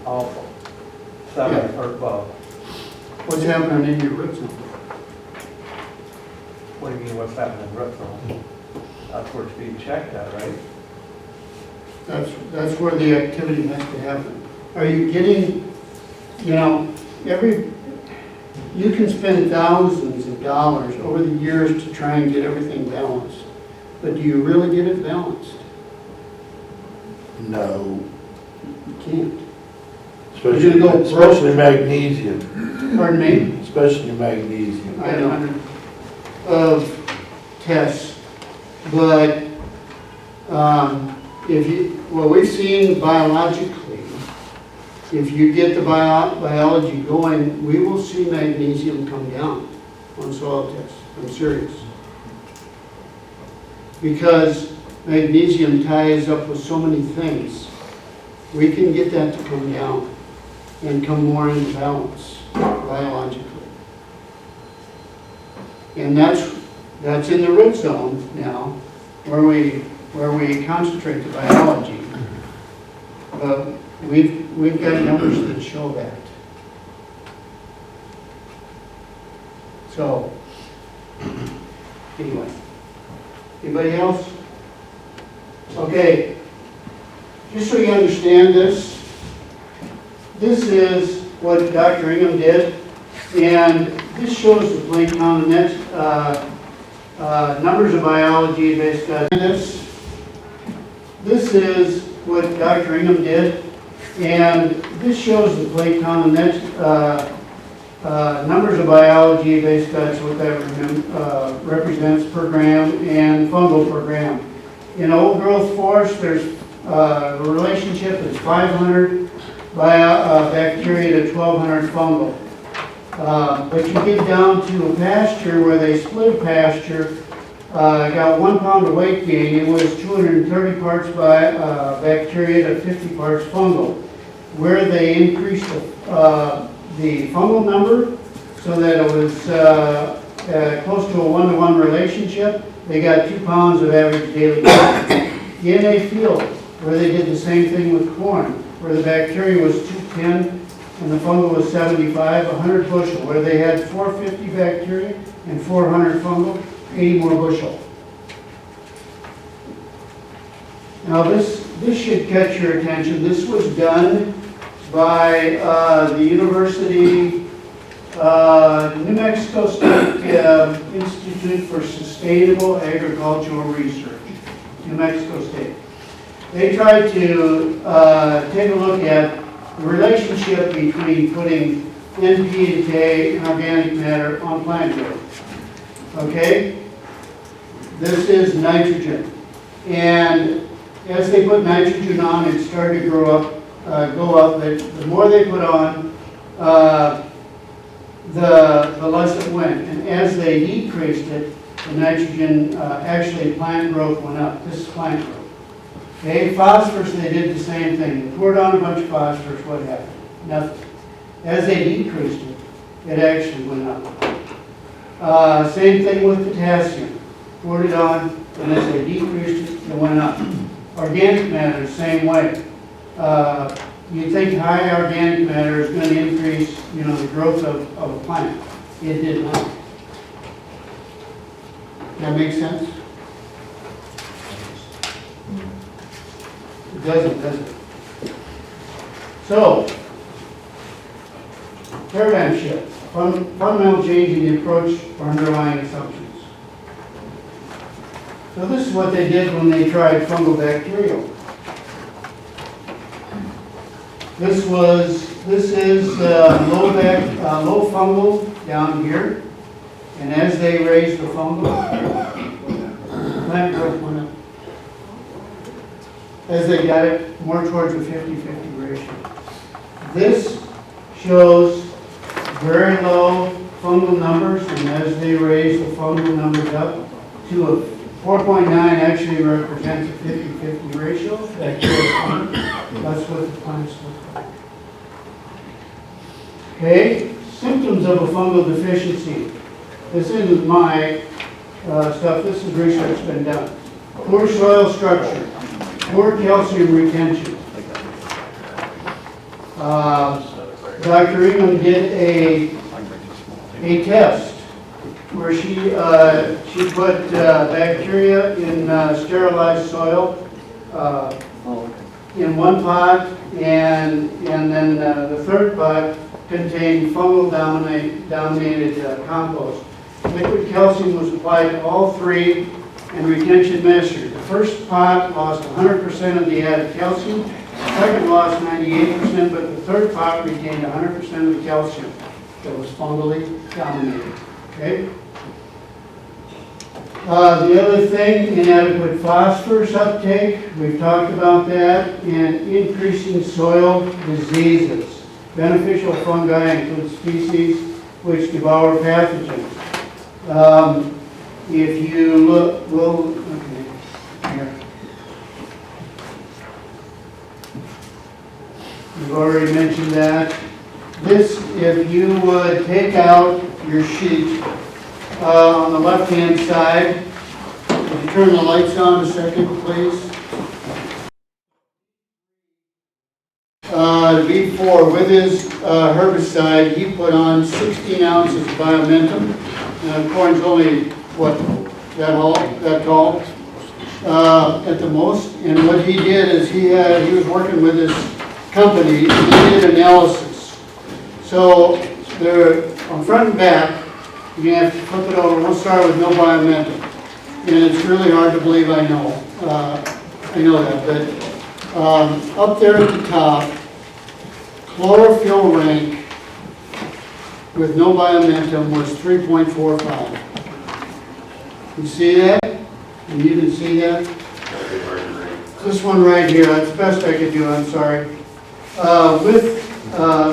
also, 70 or above? What's happening in your root zone? What do you mean, what's happening in root zone? That's where it's being checked at, right? That's where the activity has to happen. Are you getting, you know, you can spend thousands of dollars over the years to try and get everything balanced. But do you really get it balanced? No. You can't. You're gonna go Especially magnesium. Pardon me? Especially magnesium. I know. Of tests, but what we've seen biologically, if you get the biology going, we will see magnesium come down on soil tests. I'm serious. Because magnesium ties up with so many things, we can get that to come down and come more into balance biologically. And that's in the root zone now, where we concentrate the biology. But we've got numbers that show that. So, anyway. Anybody else? Okay. Just so you understand this is what Dr. Ingham did, and this shows the plain count, and that's numbers of biology based on this. This is what Dr. Ingham did, and this shows the plate count, and that's numbers of biology based on what that represents per gram and fungal per gram. In old growth forest, there's the relationship is 500 bacteria to 1,200 fungal. But you get down to a pasture where they split a pasture, got 1 pound of weight gain. It was 230 parts by bacteria to 50 parts fungal. Where they increased the fungal number so that it was close to a 1-to-1 relationship, they got 2 pounds of average daily weight. The NA field, where they did the same thing with corn, where the bacteria was 210 and the fungal was 75, 100 bushel, where they had 450 bacteria and 400 fungal, 80 more bushel. Now this should catch your attention. This was done by the University, New Mexico State Institute for Sustainable Agricultural Research, New Mexico State. They tried to take a look at the relationship between putting NP and K and organic matter on plant growth. Okay? This is nitrogen. And as they put nitrogen on, it started to go up. The more they put on, the less it went. And as they decreased it, the nitrogen, actually plant growth went up. This is plant growth. Okay, phosphorus, they did the same thing. They poured on a bunch of phosphorus, what happened? Nothing. As they decreased it, it actually went up. Same thing with potassium. Poured it on, and as they decreased it, it went up. Organic matter, same way. You'd think high organic matter is going to increase, the growth of a plant. It did not. That makes sense? It doesn't, does it? So, paradigm shift, fundamental change in the approach or underlying assumptions. So this is what they did when they tried fungal bacterial. This is low fungal down here, and as they raised the fungal, plant growth went up. As they got it more towards a 50-50 ratio. This shows very low fungal numbers, and as they raise the fungal numbers up to a 4.9 actually represents a 50-50 ratio. That's what the plants look like. Okay, symptoms of a fungal deficiency. This isn't my stuff, this is research that's been done. Poor soil structure, poor calcium retention. Dr. Ingham did a test where she put bacteria in sterilized soil in one pot, and then the third pot contained fungal dominated compost. Liquid calcium was applied to all three and retention measured. The first pot lost 100% of the added calcium, the second lost 98%, but the third pot retained 100% of the calcium that was fungally dominated. Okay? The other thing, inadequate phosphorus uptake, we've talked about that, and increasing soil diseases. Beneficial fungi include species which devour pathogens. If you look, okay, here. We've already mentioned that. This, if you would take out your sheet on the left-hand side, if you turn the lights on a second, please. Before, with his herbicide, he put on 16 ounces of Biomentum. Corn's only, what, that tall at the most. And what he did is he was working with his company and he did analysis. So they're on front and back. You're going to have to flip it over. We'll start with no Biomentum. And it's really hard to believe, I know that. But up there at the top, chlorophyll rank with no Biomentum was 3.45. You see that? And you didn't see that? This one right here, that's the best I could do, I'm sorry. With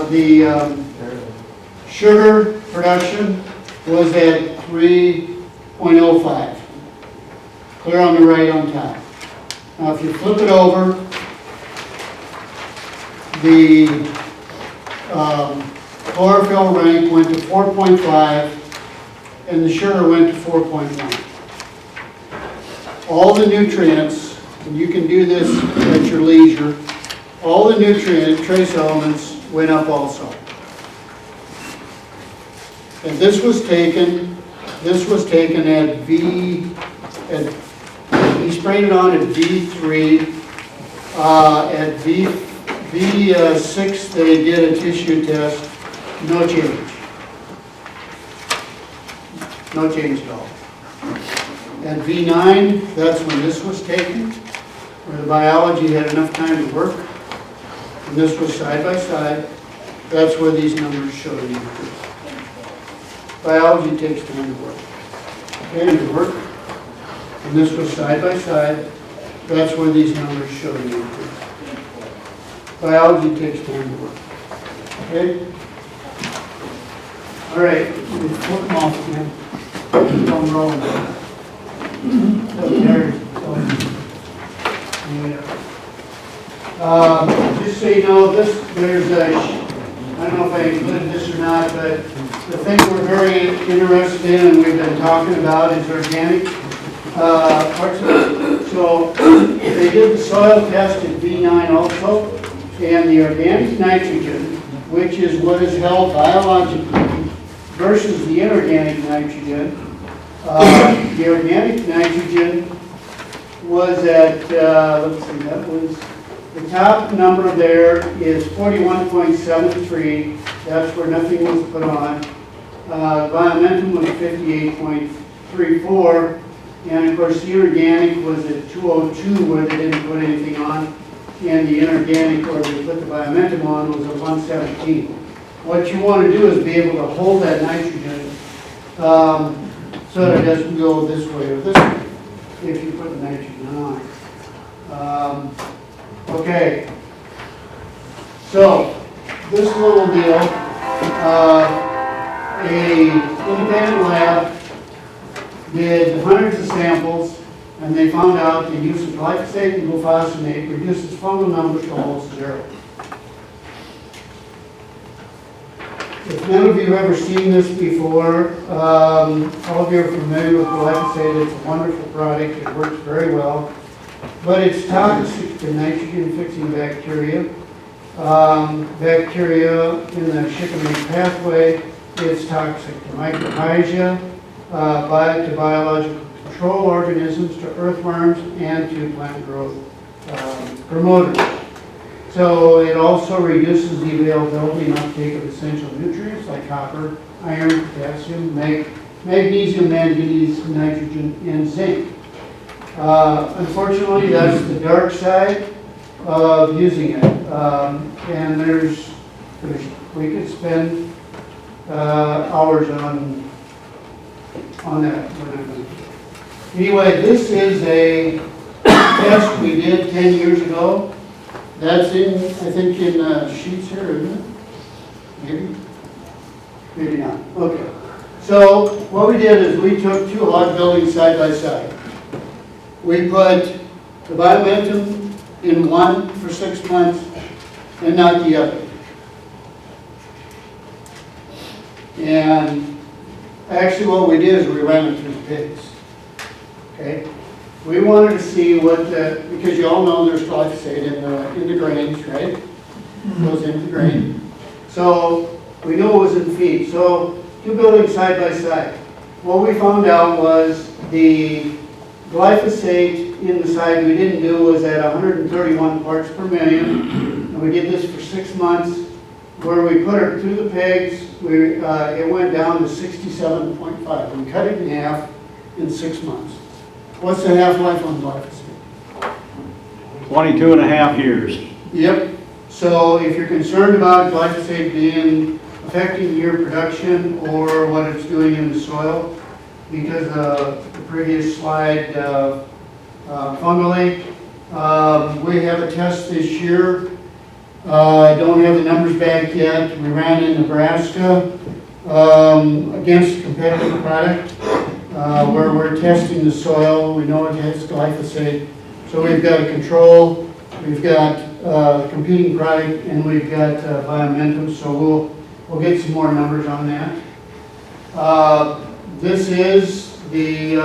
the sugar production was at 3.05. Clear on the right on top. Now, if you flip it over, the chlorophyll rank went to 4.5, and the sugar went to 4.1. All the nutrients, and you can do this at your leisure, all the nutrient trace elements went up also. And this was taken at he sprayed it on at V3. At V6, they did a tissue test, no change. No change at all. At V9, that's when this was taken, where the biology had enough time to work. And this was side by side. That's where these numbers show the increase. Biology takes time to work. Okay, to work. And this was side by side. That's where these numbers show the increase. Biology takes time to work. Okay? All right, we flip them off again. Keep on rolling. Just so you know, there's a, I don't know if I included this or not, but the thing we're very interested in and we've been talking about is organic parts of it. So they did the soil test at V9 also, and the organic nitrogen, which is what is held biologically, versus the inorganic nitrogen. The organic nitrogen was at, let's see, that was, the top number there is 41.73. That's where nothing was put on. Biomentum was 58.34. And of course, the inorganic was at 202, where they didn't put anything on. And the inorganic, where they put the biomentum on, was at 117. What you want to do is be able to hold that nitrogen so that it doesn't go this way or this way if you put the nitrogen on. Okay, so this little deal, a independent lab did hundreds of samples, and they found out the use of glyphosate and glufosinate reduces fungal numbers to almost zero. If none of you have ever seen this before, all of you are familiar with glyphosate. It's a wonderful product. It works very well. But it's toxic to nitrogen-fixing bacteria. Bacteria in the shikimate pathway, it's toxic to mycorrhiza, to biological control organisms, to earthworms, and to plant growth promoters. So it also reduces the availability and uptake of essential nutrients like copper, iron, potassium, magnesium, manganese, nitrogen, and zinc. Unfortunately, that's the dark side of using it. And we could spend hours on that. Anyway, this is a test we did 10 years ago. That's in, I think, in sheets here, isn't it? Maybe? Maybe not. Okay. So what we did is we took two hog buildings side by side. We put the biomentum in one for 6 months and not the other. And actually what we did is we ran it through the pigs. Okay? We wanted to see what because you all know there's glyphosate in the grains, right? It goes into the grain. So we knew it was in feed. So two buildings side by side. What we found out was the glyphosate in the side we didn't do was at 131 parts per million. And we did this for 6 months. Where we put it through the pigs, it went down to 67.5. We cut it in half in 6 months. What's the half-life on glyphosate? 22 and a half years. Yep. So if you're concerned about glyphosate affecting your production or what it's doing in the soil, because of the previous slide, fungally, we have a test this year. I don't have the numbers back yet. We ran in Nebraska. against competitive product, where we're testing the soil. We know it has glyphosate. So we've got a control, we've got competing product, and we've got Biomentum. So we'll get some more numbers on that. This is the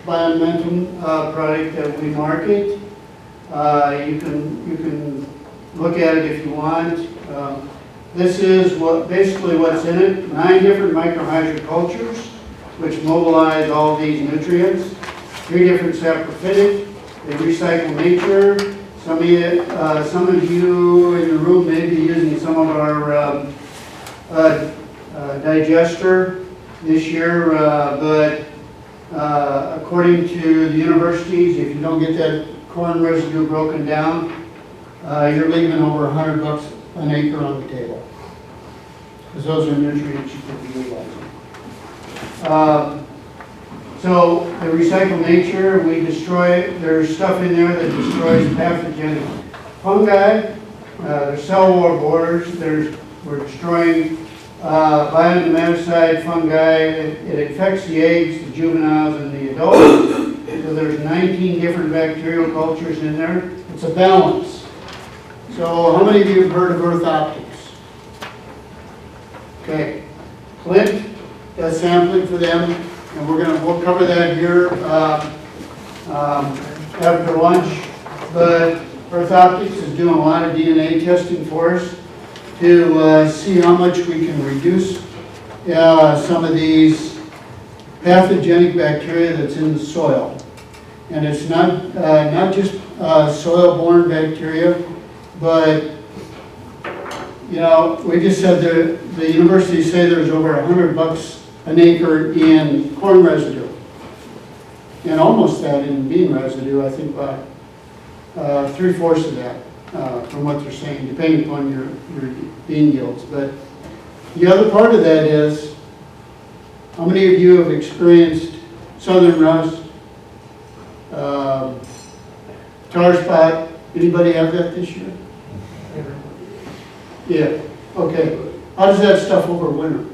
Biomentum product that we market. You can look at it if you want. This is basically what's in it. 9 different microhydra cultures, which mobilize all these nutrients. 3 different saprophytic. They recycle nature. Some of you in the room may be using some of our digester this year, but according to the universities, if you don't get that corn residue broken down, you're leaving over $100 an acre on the table, because those are nutrients you could be utilizing. So the recycle nature, we destroy, there's stuff in there that destroys pathogenic fungi, there's cell wall borders, we're destroying bionematocide fungi, it infects the eggs, the juveniles, and the adults. So there's 19 different bacterial cultures in there. It's a balance. So how many of you have heard of Earth Optics? Okay. Clint does sampling for them, and we'll cover that here after lunch. But Earth Optics is doing a lot of DNA testing for us to see how much we can reduce some of these pathogenic bacteria that's in the soil. And it's not just soil-borne bacteria, but we just said the universities say there's over $100 an acre in corn residue, and almost that in bean residue. I think by 3/4 of that, from what they're saying, depending upon your bean yields. But the other part of that is, how many of you have experienced southern rust, tar spot? Anybody have that this year? Yeah. Okay. How does that stuff over winter?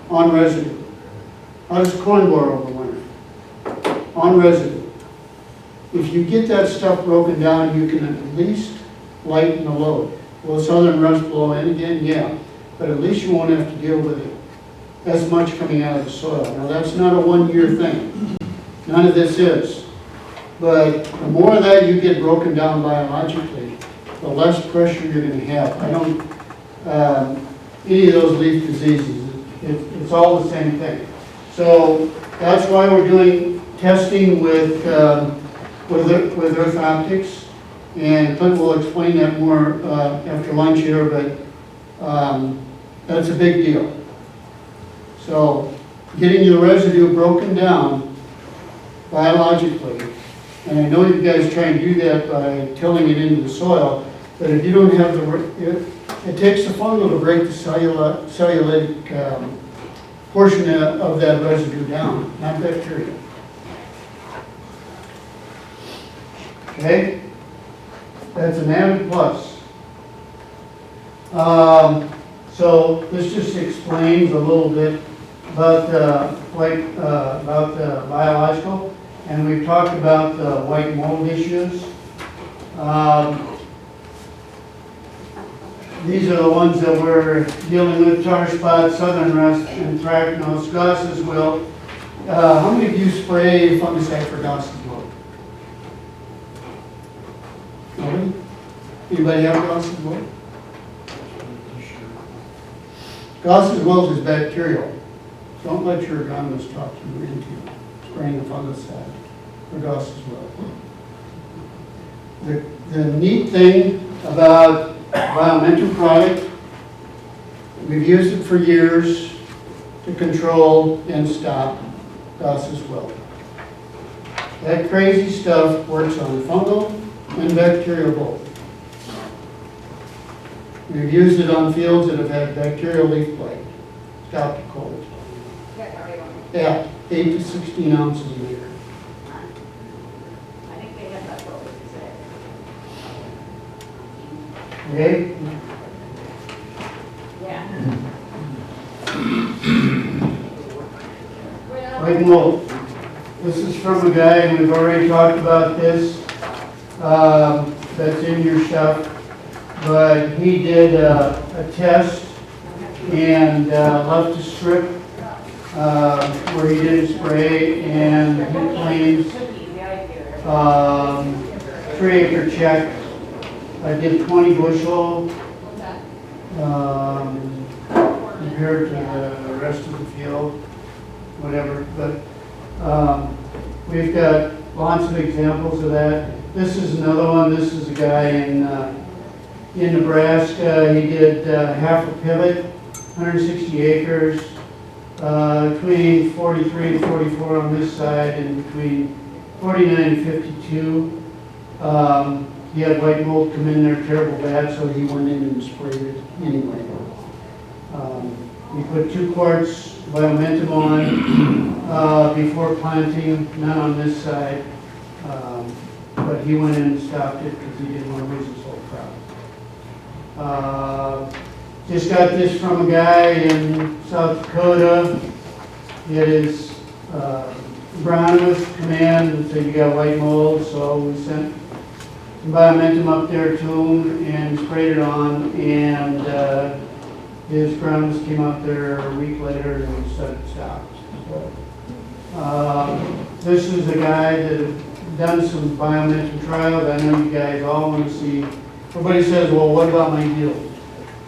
On residue. How does corn borer over winter? On residue. If you get that stuff broken down, you can at least lighten the load. Will southern rust blow in again? Yeah. But at least you won't have to deal with it as much coming out of the soil. Now that's not a one-year thing. None of this is. But the more of that you get broken down biologically, the less pressure you're going to have. I don't, any of those leaf diseases, it's all the same thing. So that's why we're doing testing with Earth Optics, and Clint will explain that more after lunch here, but that's a big deal. So getting the residue broken down biologically, and I know you guys try and do that by tilling it into the soil, but if you don't have it takes the fungal to break the cellulosic portion of that residue down, not bacteria. Okay? That's an added plus. So this just explains a little bit about the biological, and we've talked about the white mold issues. These are the ones that we're dealing with: tar spot, southern rust, anthracnose, Gauss's wilt. How many of you spray fungicide for Gauss's wilt? Nobody? Anybody have Gauss's wilt? Gauss's wilt is bacterial. Don't let your agronomist talk you into spraying a fungicide for Gauss's wilt. The neat thing about Biomentum product, we've used it for years to control and stop Gauss's wilt. That crazy stuff works on fungal and bacterial both. We've used it on fields that have had bacterial leaf blight. Stop the cold. Yeah, 8 to 16 ounces a liter. I think they have that what we said. Okay? Yeah. mold. This is from a guy, and we've already talked about this, that's in your stuff, but he did a test and left a strip where he didn't spray, and he claims 3-acre check. I did 20 bushel compared to the rest of the field, whatever, but we've got lots of examples of that. This is another one. This is a guy in Nebraska. He did half a pivot, 160 acres, between 43 and 44 on this side, and between 49 and 52. He had white mold come in there terrible bad, so he went in and sprayed it anyway. We put 2 quarts Biomentum on before planting, none on this side. But he went in and stopped it because he didn't want to lose his whole crop. Just got this from a guy in South Dakota. He had his agronomist come in and said, you got white mold, so we sent some Biomentum up there to him and sprayed it on, and his agronomist came out there a week later and said it stopped. This is a guy that had done some Biomentum trials. I know you guys all want to see. Everybody says, well, what about my yield?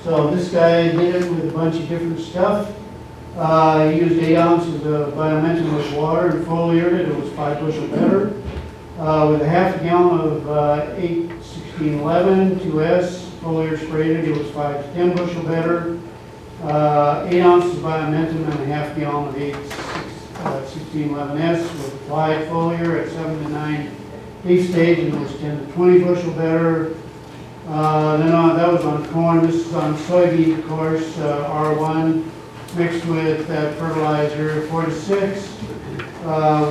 So this guy did it with a bunch of different stuff. He used 8 ounces of Biomentum with water and foliated it. It was 5 bushel better. With a half a gallon of 8-16-11 2S foliar sprayed it, it was 5 to 10 bushel better. 8 ounces of Biomentum and a half gallon of 8-16-11S with applied foliar at 7 to 9 leaf stage, and it was 10 to 20 bushel better. That was on corn. This is on soybean, of course, R1 mixed with fertilizer 4 to 6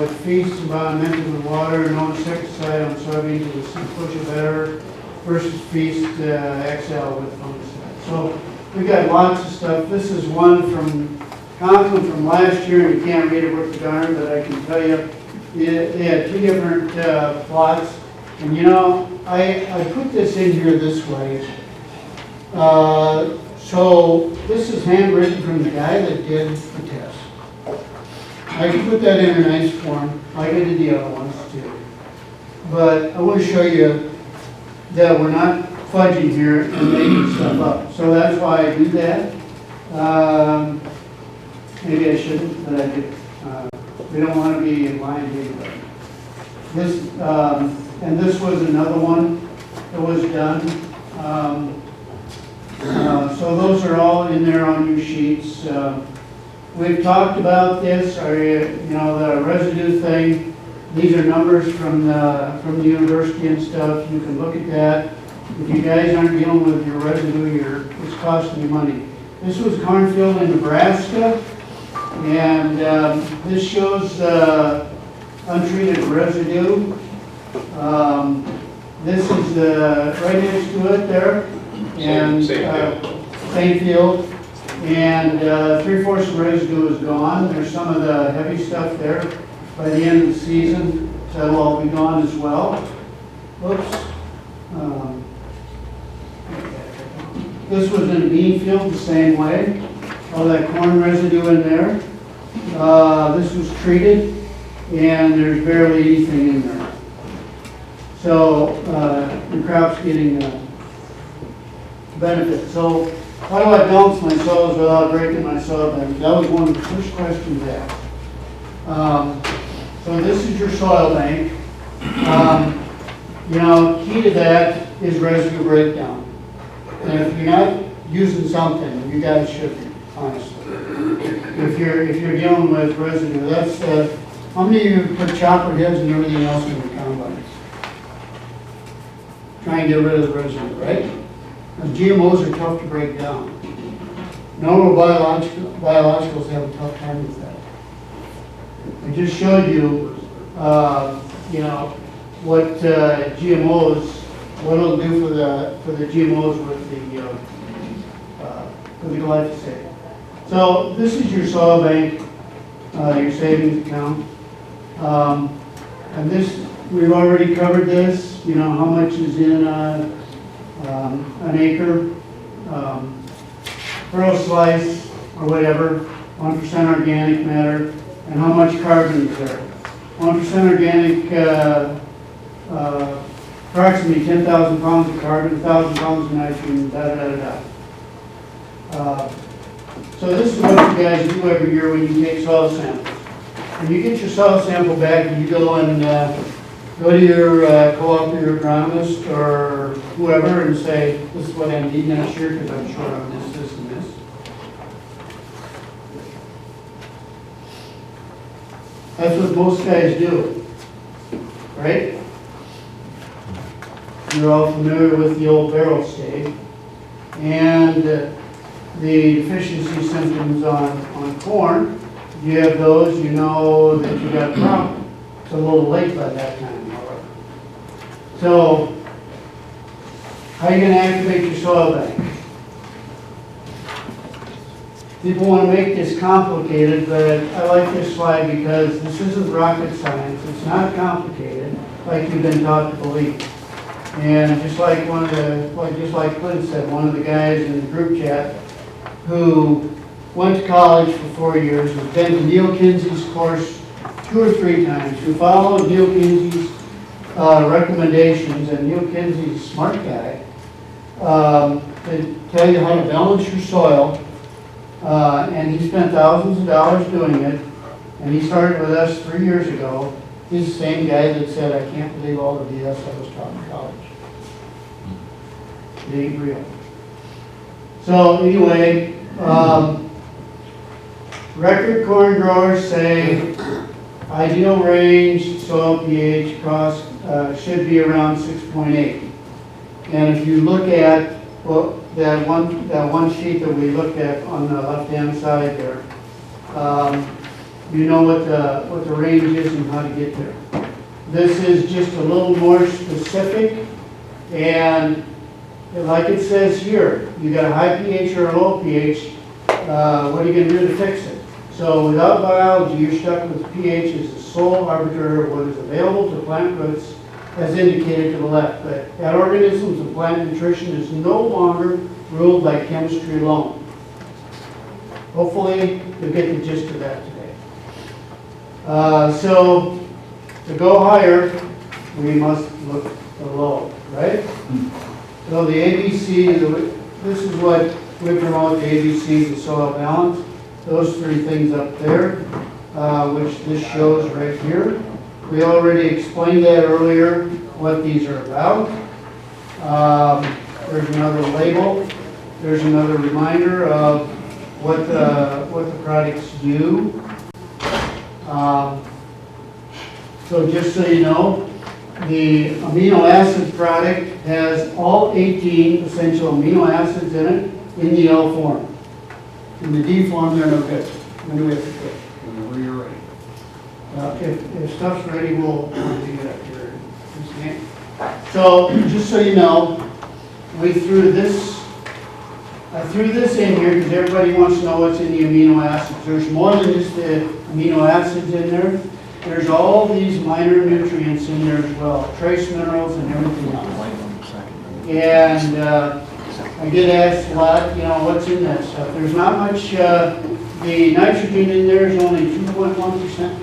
with Feast and Biomentum and water. No insecticide on soybeans. It was 6 bushel better versus Feast XL with fungicide. So we got lots of stuff. This is one from Conklin from last year, and you can't read it worth the darn, but I can tell you, they had 2 different plots. And you know, I put this in here this way. So this is handwritten from the guy that did the test. I can put that in a nice form, like I did the other ones too. But I want to show you that we're not fudging here and making stuff up. So that's why I do that. Maybe I shouldn't, but I do. We don't want to be in line anyway. This, and this was another one that was done. So those are all in there on your sheets. We've talked about this, the residue thing. These are numbers from the university and stuff. You can look at that. If you guys aren't dealing with your residue, it's costing you money. This was cornfield in Nebraska, and this shows untreated residue. This is right next to it there, and same field. And 3/4 of the residue is gone. There's some of the heavy stuff there. By the end of the season, that'll all be gone as well. Whoops. This was in a bean field the same way. All that corn residue in there. This was treated, and there's barely anything in there. So the crop's getting benefit. So how do I balance my soils without breaking my soil bank? That was one of the first questions asked. So this is your soil bank. Key to that is residue breakdown. And if you're not using something, you guys should be, honestly. If you're dealing with residue, that's how many of you put chopper heads and everything else in the combines? Try and get rid of the residue, right? Because GMOs are tough to break down. Normal biologicals have a tough time with that. I just showed you, what GMOs, what it'll do for the GMOs with the glyphosate. So this is your soil bank. your savings account. And this, we've already covered this, you know, how much is in an acre, pearl slice or whatever, 1% organic matter, and how much carbon is there. 1% organic, approximately 10,000 pounds of carbon, 1,000 pounds of nitrogen, so this is what you guys do every year when you take soil samples. When you get your soil sample back, you go and go to your co-op or your agronomist or whoever and say, this is what I need next year because I'm short on this, this, and this. That's what most guys do, right? You're all familiar with the old barrel stave and the deficiency symptoms on corn. If you have those, you know that you got a problem. It's a little late by that time, however. So, how are you going to activate your soil bank? People want to make this complicated, but I like this slide because this isn't rocket science. It's not complicated, like you've been taught to believe. And just like just like Clint said, one of the guys in the group chat who went to college for 4 years, has been to Neil Kinsey's course 2 or 3 times, who followed Neil Kinsey's recommendations, and Neil Kinsey's a smart guy, to tell you how to balance your soil. And he spent thousands of dollars doing it, and he started with us 3 years ago. He's the same guy that said, I can't believe all the BS I was taught in college. It ain't real. So anyway, record corn growers say ideal range soil pH cost should be around 6.8. And if you look at that one sheet that we looked at on the left-hand side there, you know what the range is and how to get there. This is just a little more specific, and like it says here, you got a high pH or a low pH, what are you going to do to fix it? So without biology, you're stuck with pH as the sole arbiter of what is available to plant roots, as indicated to the left. But at organisms and plant nutrition is no longer ruled by chemistry alone. Hopefully, you'll get the gist of that today. So to go higher, we must look below, right? So the ABC, this is what we promote, the ABC, the soil balance. Those 3 things up there, which this shows right here. We already explained that earlier, what these are about. There's another label. There's another reminder of what the products do. So just so you know, the amino acid product has all 18 essential amino acids in it in the L form. In the D form, they're no good. When do we have to quit? Whenever you're ready. If stuff's ready, we'll do that here. So, just so you know, I threw this in here because everybody wants to know what's in the amino acids. There's more than just the amino acids in there. There's all these minor nutrients in there as well, trace minerals and everything else. And I get asked a lot, you know, what's in that stuff. There's not much, the nitrogen in there is only 2.1%.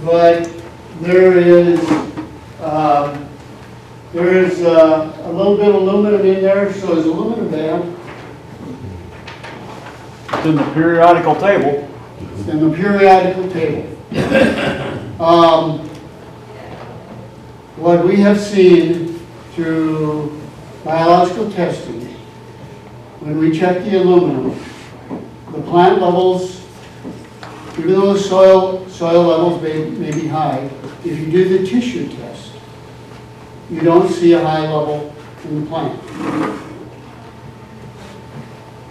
But there is a little bit of aluminum in there, so is aluminum bad? It's in the periodical table. It's in the periodical table. What we have seen through biological testing, when we check the aluminum, the plant levels, even though the soil levels may be high, if you do the tissue test, you don't see a high level in the plant.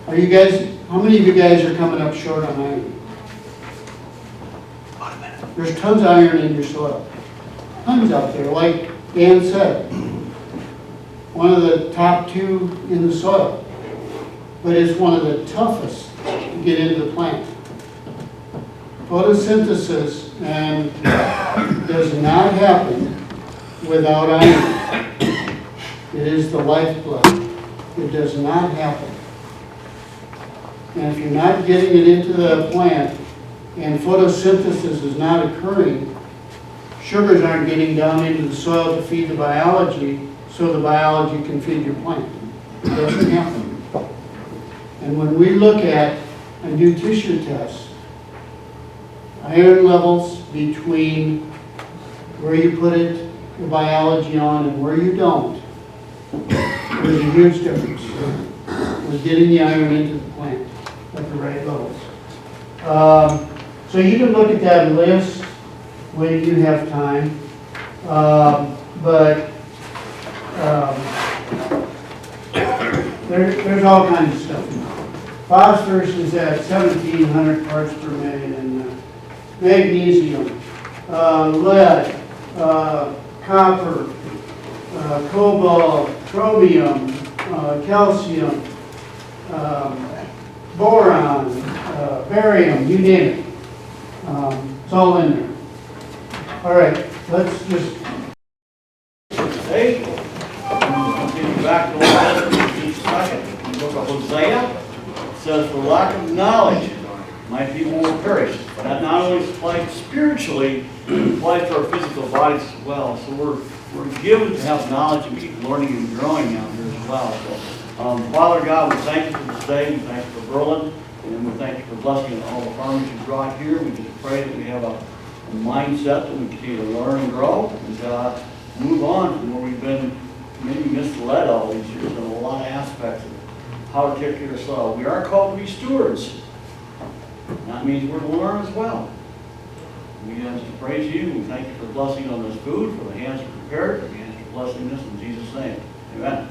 Are you guys, how many of you guys are coming up short on iron? There's tons of iron in your soil. Tons out there, like Dan said. One of the top 2 in the soil. But it's one of the toughest to get into the plant. Photosynthesis and does not happen without iron. It is the lifeblood. It does not happen. And if you're not getting it into the plant and photosynthesis is not occurring, sugars aren't getting down into the soil to feed the biology, so the biology can feed your plant. It doesn't happen. And when we look at and do tissue tests, iron levels between where you put it, the biology on, and where you don't, there's a huge difference with getting the iron into the plant at the right levels. So you can look at that list when you have time, but there's all kinds of stuff. Phosphorus is at 1,700 parts per million, and magnesium, lead, copper, cobalt, chromium, calcium, boron, barium, you name it. It's all in there. All right, let's just. Hey, getting back to what each second. The book of Hosea says, "For lack of knowledge, my people will perish." But that not only applies spiritually, it applies to our physical bodies as well. So we're given to have knowledge and keep learning and growing out here as well. So, Father God, we thank you for this day. We thank you for Berlin. And we thank you for blessing all the farmers you brought here. We just pray that we have a mindset that we continue to learn and grow and move on from where we've been maybe misled all these years in a lot of aspects of how to take care of soil. We are called to be stewards. That means we're to learn as well. We have to praise you. We thank you for blessing on this food, for the hands that prepared. We ask you blessing this in Jesus' name. Amen.